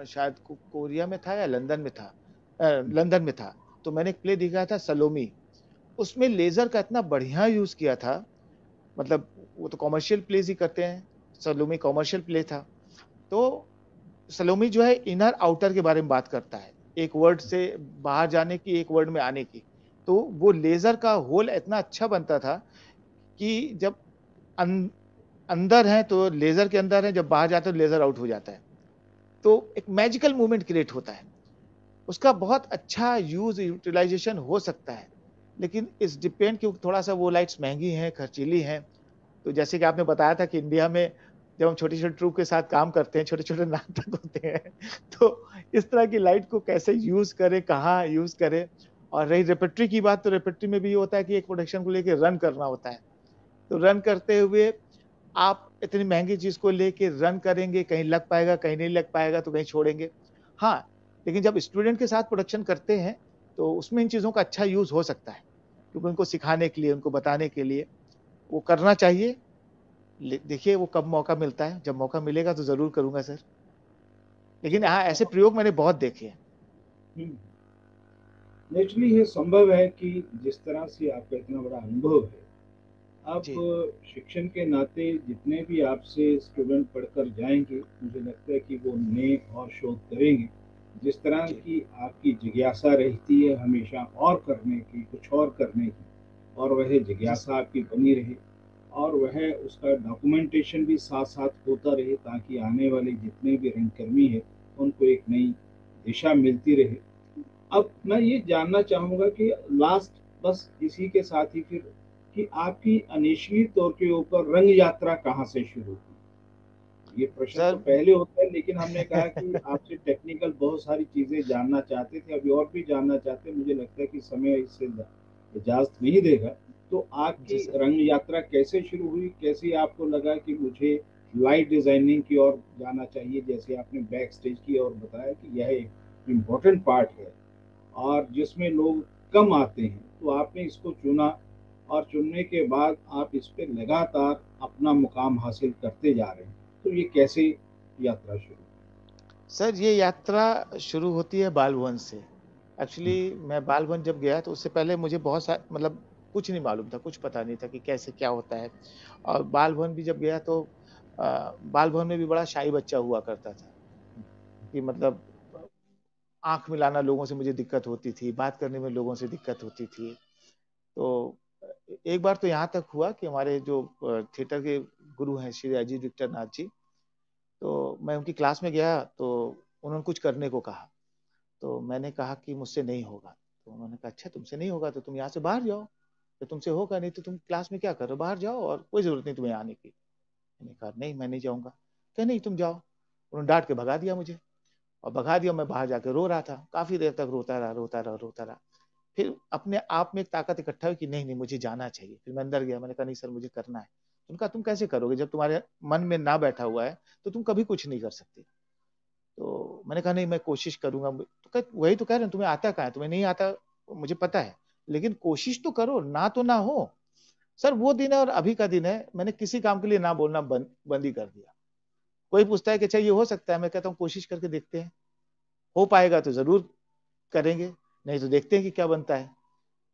शायद कोरिया में था या लंदन में था, लंदन में था, तो मैंने एक प्ले देखा था सलोमी। उसमें लेजर का इतना बढ़िया यूज किया था, मतलब वो तो कॉमर्शियल प्लेज ही करते हैं, सलोमी कॉमर्शियल प्ले था। तो सलोमी जो है इनर आउटर के बारे में बात करता है, एक वर्ड से बाहर जाने की, एक वर्ड में आने की। तो वो लेजर का होल इतना अच्छा बनता था कि जब अंदर है तो लेजर के अंदर है, जब बाहर जाते हैं तो लेजर आउट हो जाता है। तो एक मैजिकल मूवमेंट क्रिएट होता है, उसका बहुत अच्छा यूज यूटिलाइजेशन हो सकता है। लेकिन इस डिपेंड, क्योंकि थोड़ा सा वो लाइट्स महंगी हैं, खर्चीली हैं। तो जैसे कि आपने बताया था कि इंडिया में जब हम छोटी छोटी ट्रूप के साथ काम करते हैं, छोटे छोटे नाटक होते हैं, तो इस तरह की लाइट को कैसे यूज करें, कहाँ यूज करें। और रही रेपेट्री की बात, तो रेपेट्री में भी ये होता है कि एक प्रोडक्शन को लेकर रन करना होता है। तो रन करते हुए आप इतनी महंगी चीज को लेके रन करेंगे, कहीं लग पाएगा, कहीं नहीं लग पाएगा, तो कहीं छोड़ेंगे। हाँ, लेकिन जब स्टूडेंट के साथ प्रोडक्शन करते हैं तो उसमें इन चीजों का अच्छा यूज हो सकता है, क्योंकि उनको सिखाने के लिए, उनको बताने के लिए वो करना चाहिए। देखिए वो कब मौका मिलता है, जब मौका मिलेगा तो जरूर करूंगा सर। लेकिन हाँ, ऐसे प्रयोग मैंने बहुत देखे हैं। नेचुरली ये संभव है कि जिस तरह से आपका इतना बड़ा अनुभव है, आप जी शिक्षण के नाते जितने भी आपसे स्टूडेंट पढ़कर जाएंगे, मुझे लगता है कि वो नए और शोध करेंगे। जिस तरह जी की आपकी जिज्ञासा रहती है हमेशा और करने की, कुछ और करने की, और वह जी जिज्ञासा आपकी बनी रहे, और वह उसका डॉक्यूमेंटेशन भी साथ साथ होता रहे, ताकि आने वाले जितने भी रंगकर्मी है उनको एक नई दिशा मिलती रहे। अब मैं ये जानना चाहूंगा कि लास्ट, बस इसी के साथ ही फिर, कि आपकी अनिश्चित तौर के ऊपर रंग यात्रा कहाँ से शुरू हुई? ये प्रश्न तो सर। पहले होता है, लेकिन हमने कहा कि आपसे टेक्निकल बहुत सारी चीजें जानना चाहते थे, अभी और भी जानना चाहते हैं। मुझे लगता है कि समय इससे इजाजत नहीं देगा। तो जी आपकी सर। रंग यात्रा कैसे शुरू हुई? कैसे आपको लगा कि मुझे लाइट डिजाइनिंग की ओर जाना चाहिए, जैसे आपने बैक स्टेज की ओर बताया कि यह एक इम्पोर्टेंट पार्ट है और जिसमें लोग कम आते हैं, तो आपने इसको चुना, और चुनने के बाद आप इस पे लगातार अपना मुकाम हासिल करते जा रहे हैं। तो ये कैसे यात्रा शुरू? सर ये यात्रा शुरू होती है बाल भवन से। एक्चुअली मैं बाल भवन जब गया तो उससे पहले मुझे बहुत सा मतलब कुछ नहीं मालूम था, कुछ पता नहीं था कि कैसे क्या होता है। और बाल भवन भी जब गया तो बाल भवन में भी बड़ा शाही बच्चा हुआ करता था, कि मतलब आंख मिलाना लोगों से मुझे दिक्कत होती थी, बात करने में लोगों से दिक्कत होती थी। तो एक बार तो यहाँ तक हुआ कि हमारे जो थिएटर के गुरु हैं श्री अजीत विक्टर नाथ जी, तो मैं उनकी क्लास में गया तो उन्होंने कुछ करने को कहा। तो मैंने कहा कि मुझसे नहीं होगा। तो उन्होंने कहा अच्छा तुमसे नहीं होगा तो तुम यहाँ से बाहर जाओ, तो तुमसे होगा नहीं तो तुम क्लास में क्या कर रहे हो, बाहर जाओ और कोई जरूरत नहीं तुम्हें आने की। मैंने कहा नहीं मैं नहीं जाऊंगा। क्या नहीं तुम जाओ। उन्होंने डांट के भगा दिया मुझे, और भगा दिया। मैं बाहर जाके रो रहा था, काफी देर तक रोता रहा रोता रहा रोता रहा। फिर अपने आप में एक ताकत इकट्ठा हुई कि नहीं नहीं मुझे जाना चाहिए। फिर मैं अंदर गया, मैंने कहा नहीं सर मुझे करना है। उनका तुम कैसे करोगे, जब तुम्हारे मन में ना बैठा हुआ है तो तुम कभी कुछ नहीं कर सकते। तो मैंने कहा नहीं मैं कोशिश करूंगा। तो वही तो कह रहे हैं, तुम्हें आता कहाँ है, तुम्हें नहीं आता मुझे पता है, लेकिन कोशिश तो करो, ना तो ना हो। सर वो दिन है और अभी का दिन है, मैंने किसी काम के लिए ना बोलना बंद ही कर दिया। कोई पूछता है कि अच्छा ये हो सकता है, मैं कहता हूँ कोशिश करके देखते हैं, हो पाएगा तो जरूर करेंगे, नहीं तो देखते हैं कि क्या बनता है।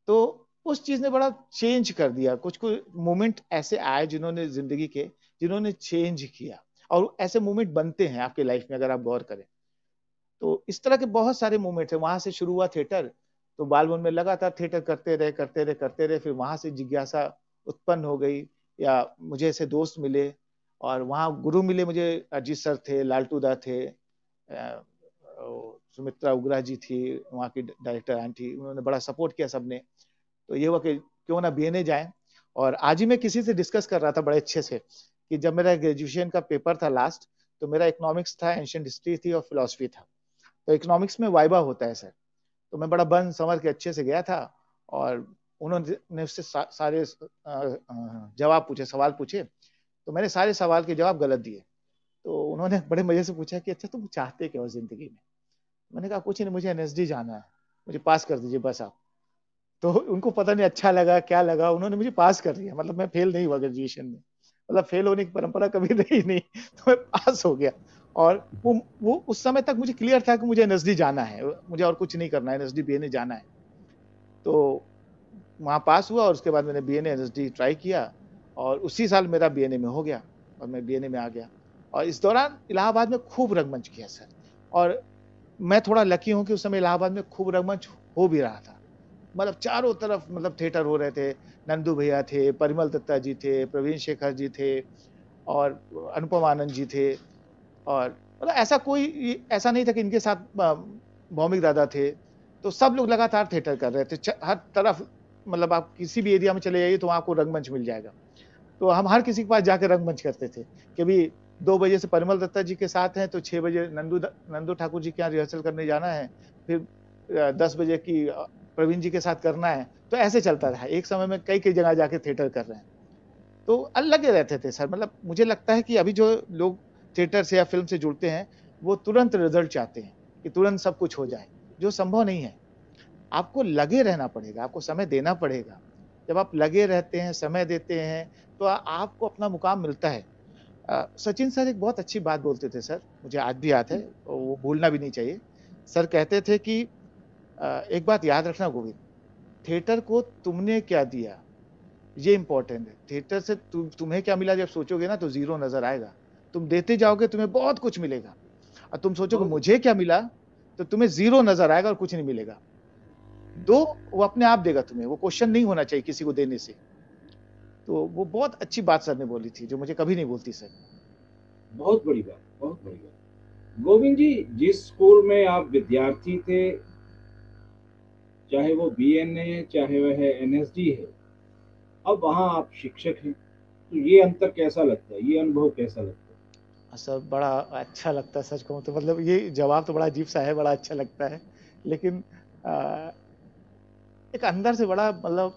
तो उस चीज ने बड़ा चेंज कर दिया। कुछ कुछ मोमेंट ऐसे आए जिन्होंने जिंदगी के, जिन्होंने चेंज किया। और ऐसे मोमेंट बनते हैं आपके लाइफ में अगर आप गौर करें। तो इस तरह के बहुत सारे मोमेंट है। वहां से शुरू हुआ थिएटर, तो बालभवन में लगातार थिएटर करते रहे करते रहे करते रहे। फिर वहां से जिज्ञासा उत्पन्न हो गई, या मुझे ऐसे दोस्त मिले और वहाँ गुरु मिले मुझे। अजीत सर थे, लालटू दा थे, सुमित्रा उग्रा जी थी, वहाँ की डायरेक्टर आंटी, उन्होंने बड़ा सपोर्ट किया सबने। तो ये हुआ कि क्यों ना बीएनए जाए। और आज ही मैं किसी से डिस्कस कर रहा था बड़े अच्छे से, कि जब मेरा ग्रेजुएशन का पेपर था लास्ट, तो मेरा इकोनॉमिक्स था, एंशिएंट हिस्ट्री थी और फिलोसफी था। तो इकोनॉमिक्स में वाइवा होता है सर। तो मैं बड़ा बन संवर के अच्छे से गया था, और उन्होंने उससे सारे जवाब पूछे, सवाल पूछे। तो मैंने सारे सवाल के जवाब गलत दिए। तो उन्होंने बड़े मजे से पूछा कि अच्छा तुम चाहते क्या हो जिंदगी में। मैंने कहा कुछ नहीं, मुझे एनएसडी जाना है, मुझे पास कर दीजिए बस आप। तो उनको पता नहीं अच्छा लगा क्या लगा, उन्होंने मुझे पास कर दिया, मतलब मैं फेल नहीं हुआ ग्रेजुएशन में। मतलब फेल होने की परंपरा कभी रही नहीं, तो मैं पास हो गया। और वो उस समय तक मुझे क्लियर था कि मुझे एनएसडी जाना है, मुझे और कुछ नहीं करना है, एनएसडी बीएनए जाना है। तो वहाँ पास हुआ और उसके बाद मैंने बीएनए एनएसडी ट्राई किया और उसी साल मेरा बीएनए में हो गया और मैं बीएनए में आ गया। और इस दौरान इलाहाबाद में खूब रंगमंच किया सर। और मैं थोड़ा लकी हूँ कि उस समय इलाहाबाद में खूब रंगमंच हो भी रहा था। मतलब चारों तरफ मतलब थिएटर हो रहे थे। नंदू भैया थे, परिमल दत्ता जी थे, प्रवीण शेखर जी थे और अनुपम आनंद जी थे। और मतलब ऐसा नहीं था कि इनके साथ भौमिक दादा थे। तो सब लोग लगातार थिएटर कर रहे थे हर तरफ। मतलब आप किसी भी एरिया में चले जाइए तो वहां आपको रंगमंच मिल जाएगा। तो हम हर किसी के पास जाकर रंगमंच करते थे कि अभी 2 बजे से परिमल दत्ता जी के साथ हैं तो 6 बजे नंदू ठाकुर जी के यहाँ रिहर्सल करने जाना है, फिर 10 बजे की प्रवीण जी के साथ करना है। तो ऐसे चलता रहा, एक समय में कई कई जगह जाके थिएटर कर रहे हैं। तो लगे रहते थे सर। मतलब मुझे लगता है कि अभी जो लोग थिएटर से या फिल्म से जुड़ते हैं वो तुरंत रिजल्ट चाहते हैं कि तुरंत सब कुछ हो जाए, जो संभव नहीं है। आपको लगे रहना पड़ेगा, आपको समय देना पड़ेगा। जब आप लगे रहते हैं, समय देते हैं, तो आपको अपना मुकाम मिलता है। सचिन सर एक बहुत अच्छी बात बोलते थे सर, मुझे आज भी याद है और वो भूलना भी नहीं चाहिए। सर कहते थे कि एक बात याद रखना गोविंद, थिएटर को तुमने क्या दिया ये इंपॉर्टेंट है। थिएटर से तुम्हें क्या मिला जब सोचोगे ना तो जीरो नजर आएगा। तुम देते जाओगे तुम्हें बहुत कुछ मिलेगा, और तुम सोचोगे बहुत मुझे क्या मिला तो तुम्हें जीरो नजर आएगा और कुछ नहीं मिलेगा। दो, वो अपने आप देगा तुम्हें, वो क्वेश्चन नहीं होना चाहिए किसी को देने से। तो वो बहुत अच्छी बात सर ने बोली थी जो मुझे कभी नहीं बोलती सर। बहुत बड़ी बात, बहुत बड़ी बात। गोविंद जी, जिस स्कूल में आप विद्यार्थी थे, चाहे वो बीएनए चाहे वह एनएसडी है, अब वहाँ आप शिक्षक हैं, तो ये अंतर कैसा लगता है, ये अनुभव कैसा लगता है? सर बड़ा अच्छा लगता है, सच कहूँ तो मतलब ये जवाब तो बड़ा अजीब सा है, बड़ा अच्छा लगता है। लेकिन आ, एक अंदर से बड़ा मतलब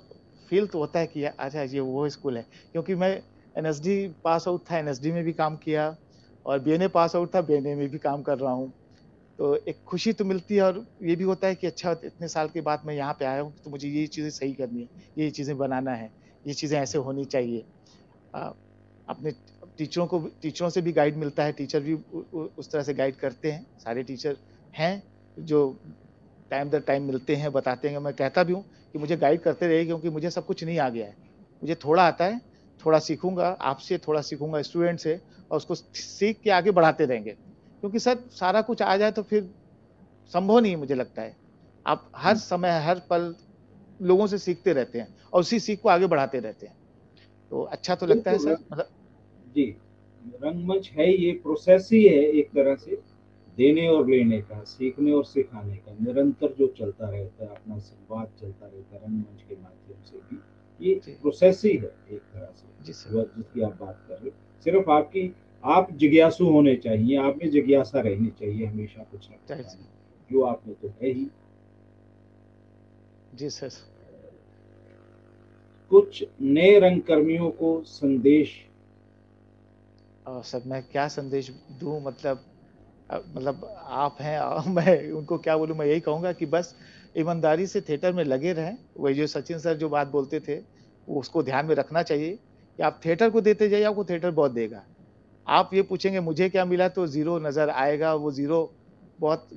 फील तो होता है कि अच्छा ये वो स्कूल है। क्योंकि मैं एनएसडी पास आउट था, एनएसडी में भी काम किया, और बीएनए पास आउट था, बीएनए में भी काम कर रहा हूँ। तो एक खुशी तो मिलती है और ये भी होता है कि अच्छा इतने साल के बाद मैं यहाँ पे आया हूँ तो मुझे ये चीज़ें सही करनी है, ये चीज़ें बनाना है, ये चीज़ें ऐसे होनी चाहिए। अपने टीचरों से भी गाइड मिलता है, टीचर भी उस तरह से गाइड करते हैं। सारे टीचर हैं जो टाइम दर टाइम मिलते हैं, बताते हैं। मैं कहता भी हूँ कि मुझे गाइड करते रहिए क्योंकि मुझे सब कुछ नहीं आ गया है, मुझे थोड़ा आता है, थोड़ा सीखूंगा आपसे, थोड़ा सीखूंगा स्टूडेंट से, और उसको सीख के आगे बढ़ाते रहेंगे। क्योंकि सर सारा कुछ आ जाए तो फिर संभव नहीं मुझे लगता है। आप हर समय हर पल लोगों से सीखते रहते हैं और उसी सीख को आगे बढ़ाते रहते हैं। तो अच्छा तो लगता है बिल्कुल सर। मतलब जी, रंगमंच है, ये प्रोसेस ही है एक तरह से, देने और लेने का, सीखने और सिखाने का, निरंतर जो चलता रहता है, अपना संवाद चलता रहता है रंगमंच के माध्यम से भी। ये जी प्रोसेस ही है एक तरह जी से, सर। जो जिसकी आप बात कर रहे हो। सिर्फ आप जिज्ञासु होने चाहिए, आप में जिज्ञासा रहनी चाहिए हमेशा कुछ न कुछ सर जानने की, जो आप में तो है ही। जी सर। कुछ नए रंगकर्मियों को संदेश। और सर मैं क्या संदेश दूं, मतलब मतलब आप हैं और मैं उनको क्या बोलूं। मैं यही कहूंगा कि बस ईमानदारी से थिएटर में लगे रहें। वही जो सचिन सर जो बात बोलते थे वो उसको ध्यान में रखना चाहिए कि आप थिएटर को देते जाइए, आपको थिएटर बहुत देगा। आप ये पूछेंगे मुझे क्या मिला तो जीरो नजर आएगा, वो जीरो बहुत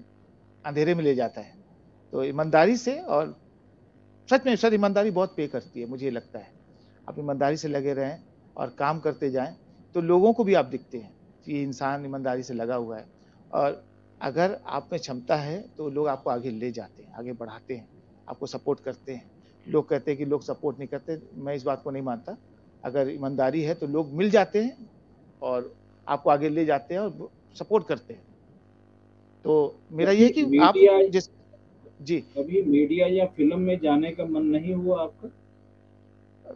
अंधेरे में ले जाता है। तो ईमानदारी से, और सच में सर ईमानदारी बहुत पे करती है मुझे लगता है। आप ईमानदारी से लगे रहें और काम करते जाएं तो लोगों को भी आप दिखते हैं कि ये इंसान ईमानदारी से लगा हुआ है। और अगर आप में क्षमता है तो लोग आपको आगे ले जाते हैं, आगे बढ़ाते हैं, आपको सपोर्ट करते हैं। लोग कहते हैं कि लोग सपोर्ट नहीं करते, मैं इस बात को नहीं मानता। अगर ईमानदारी है तो लोग मिल जाते हैं और आपको आगे ले जाते हैं और सपोर्ट करते हैं। तो मेरा ये है कभी कि आप मीडिया जिस जी। कभी मीडिया या फिल्म में जाने का मन नहीं हुआ आपका?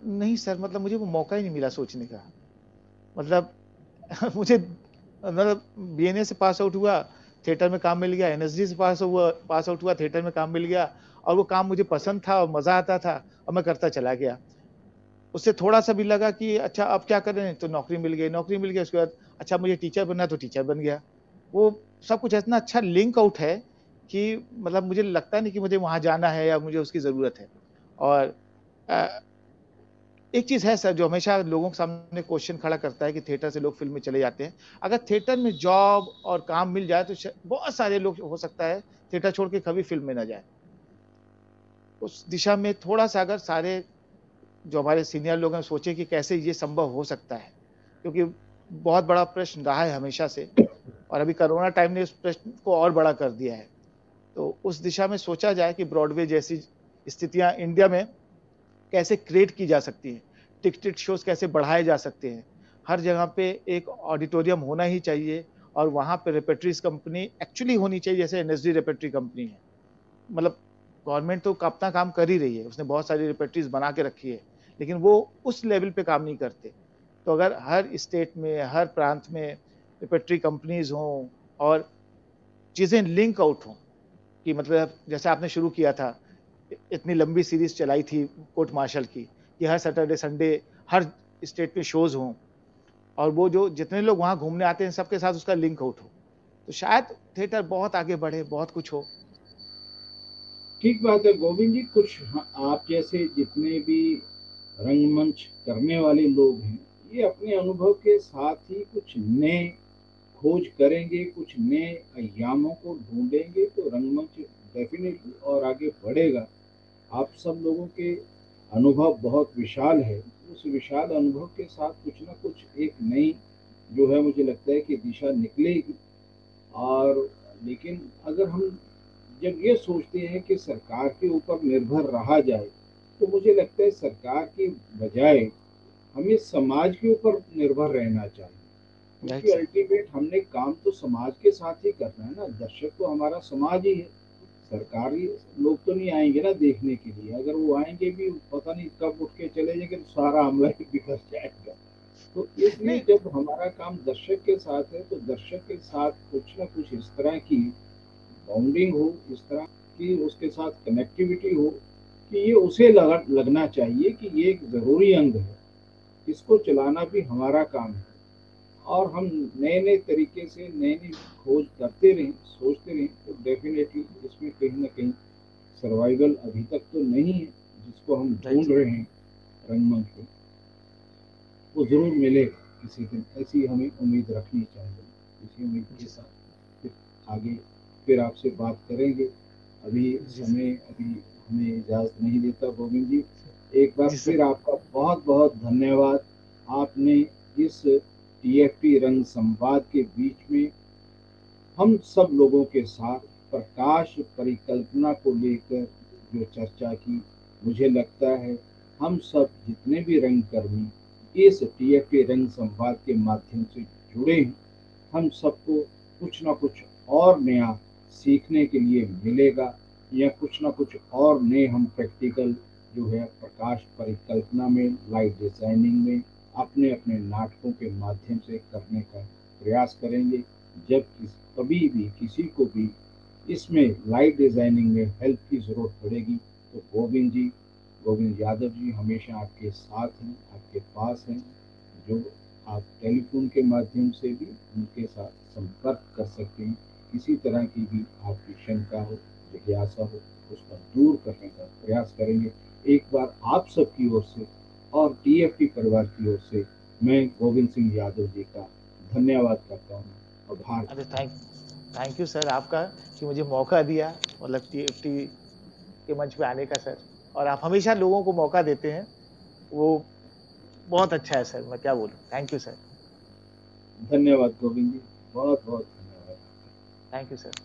नहीं सर, मतलब मुझे वो मौका ही नहीं मिला सोचने का। मतलब मुझे मतलब बीएनए से पास आउट हुआ, थिएटर में काम मिल गया, एनएसडी से पास आउट हुआ, थिएटर में काम मिल गया, और वो काम मुझे पसंद था और मजा आता था और मैं करता चला गया। उससे थोड़ा सा भी लगा कि अच्छा अब क्या करें, तो नौकरी मिल गई, नौकरी मिल गई, उसके बाद अच्छा मुझे टीचर बनना है तो टीचर बन गया। वो सब कुछ इतना अच्छा लिंक आउट है कि मतलब मुझे लगता नहीं कि मुझे वहां जाना है या मुझे उसकी जरूरत है। और एक चीज है सर जो हमेशा लोगों के सामने क्वेश्चन खड़ा करता है कि थिएटर से लोग फिल्म में चले जाते हैं। अगर थिएटर में जॉब और काम मिल जाए तो बहुत सारे लोग हो सकता है थिएटर छोड़ के कभी फिल्म में ना जाए। उस दिशा में थोड़ा सा अगर सारे जो हमारे सीनियर लोग हैं सोचे कि कैसे ये संभव हो सकता है, क्योंकि बहुत बड़ा प्रश्न रहा है हमेशा से, और अभी कोरोना टाइम ने उस प्रश्न को और बड़ा कर दिया है। तो उस दिशा में सोचा जाए कि ब्रॉडवे जैसी स्थितियां इंडिया में कैसे क्रिएट की जा सकती हैं, टिकटेड शोज कैसे बढ़ाए जा सकते हैं। हर जगह पे एक ऑडिटोरियम होना ही चाहिए, और वहां पे रेपेट्रीज कंपनी एक्चुअली होनी चाहिए जैसे एनएसडी रेपेट्री कंपनी है। मतलब गवर्नमेंट तो अपना काम कर ही रही है, उसने बहुत सारी रेपेट्रीज बना के रखी है, लेकिन वो उस लेवल पे काम नहीं करते। तो अगर हर स्टेट में हर प्रांत में रेपेट्री कंपनीज हों और चीजें लिंक आउट हों, कि मतलब जैसे आपने शुरू किया था, इतनी लंबी सीरीज चलाई थी कोर्ट मार्शल की, कि हर सैटरडे संडे हर स्टेट में शोज हों, और वो जो जितने लोग वहां घूमने आते हैं सबके साथ उसका लिंक आउट हो, तो शायद थिएटर बहुत आगे बढ़े, बहुत कुछ हो। ठीक बात है गोविंद जी। कुछ आप जैसे जितने भी रंगमंच करने वाले लोग हैं, ये अपने अनुभव के साथ ही कुछ नए खोज करेंगे, कुछ नए आयामों को ढूंढेंगे, तो रंगमंच डेफिनेटली और आगे बढ़ेगा। आप सब लोगों के अनुभव बहुत विशाल है, उस विशाल अनुभव के साथ कुछ ना कुछ एक नई जो है मुझे लगता है कि दिशा निकलेगी। और लेकिन अगर हम जब ये सोचते हैं कि सरकार के ऊपर निर्भर रहा जाए, तो मुझे लगता है सरकार की बजाय हमें समाज के ऊपर निर्भर रहना चाहिए। राइट क्योंकि सर। अल्टीमेट हमने काम तो समाज के साथ ही करना है ना, दर्शक तो हमारा समाज ही है। सरकारी लोग तो नहीं आएंगे ना देखने के लिए, अगर वो आएंगे भी पता नहीं कब उठ के चले जाएंगे तो सारा अमला ही बिखर जाएगा। तो इसलिए नहीं। जब हमारा काम दर्शक के साथ है, तो दर्शक के साथ कुछ ना कुछ इस तरह की बाउंडिंग हो, इस तरह की उसके साथ कनेक्टिविटी हो कि ये उसे लगना चाहिए कि ये एक ज़रूरी अंग है, इसको चलाना भी हमारा काम है। और हम नए नए तरीके से नई नई खोज करते रहें, सोचते रहें, तो डेफिनेटली इसमें कहीं ना कहीं सर्वाइवल अभी तक तो नहीं है जिसको हम राइट ढूंढ रहे हैं रंगमंच पे, वो ज़रूर मिलेगा किसी दिन, ऐसी हमें उम्मीद रखनी चाहिए। इसी उम्मीद के जी सर। साथ फिर आगे फिर आपसे बात करेंगे। अभी जी सर। समय अभी हमें इजाज़त नहीं देता गोविंद जी। एक बार जी सर। फिर आपका बहुत बहुत धन्यवाद। आपने इस टीएफटी रंग संवाद के बीच में हम सब लोगों के साथ प्रकाश परिकल्पना को लेकर जो चर्चा की, मुझे लगता है हम सब जितने भी रंगकर्मी इस टीएफटी रंग संवाद के माध्यम से जुड़े हैं, हम सबको कुछ ना कुछ और नया सीखने के लिए मिलेगा, या कुछ ना कुछ और नए हम प्रैक्टिकल जो है प्रकाश परिकल्पना में, लाइट डिजाइनिंग में अपने अपने नाटकों के माध्यम से करने का प्रयास करेंगे। जब कभी भी किसी को भी इसमें लाइट डिजाइनिंग में हेल्प की ज़रूरत पड़ेगी, तो गोविंद यादव जी हमेशा आपके साथ हैं, आपके पास हैं। जो आप टेलीफोन के माध्यम से भी उनके साथ संपर्क कर सकते हैं। किसी तरह की भी आपकी शंका हो, जिज्ञासा हो, उसका दूर करने का प्रयास करेंगे। एक बार आप सबकी ओर से और टीएफटी परिवार की ओर से मैं गोविंद सिंह यादव जी का धन्यवाद करता हूँ, आभार अरे करता हूँ। थैंक यू सर आपका, कि मुझे मौका दिया मतलब टीएफटी के मंच पे आने का सर। और आप हमेशा लोगों को मौका देते हैं, वो बहुत अच्छा है सर, मैं क्या बोलूँ। Thank you sir. धन्यवाद गोविंद जी, बहुत बहुत धन्यवाद। Thank you sir.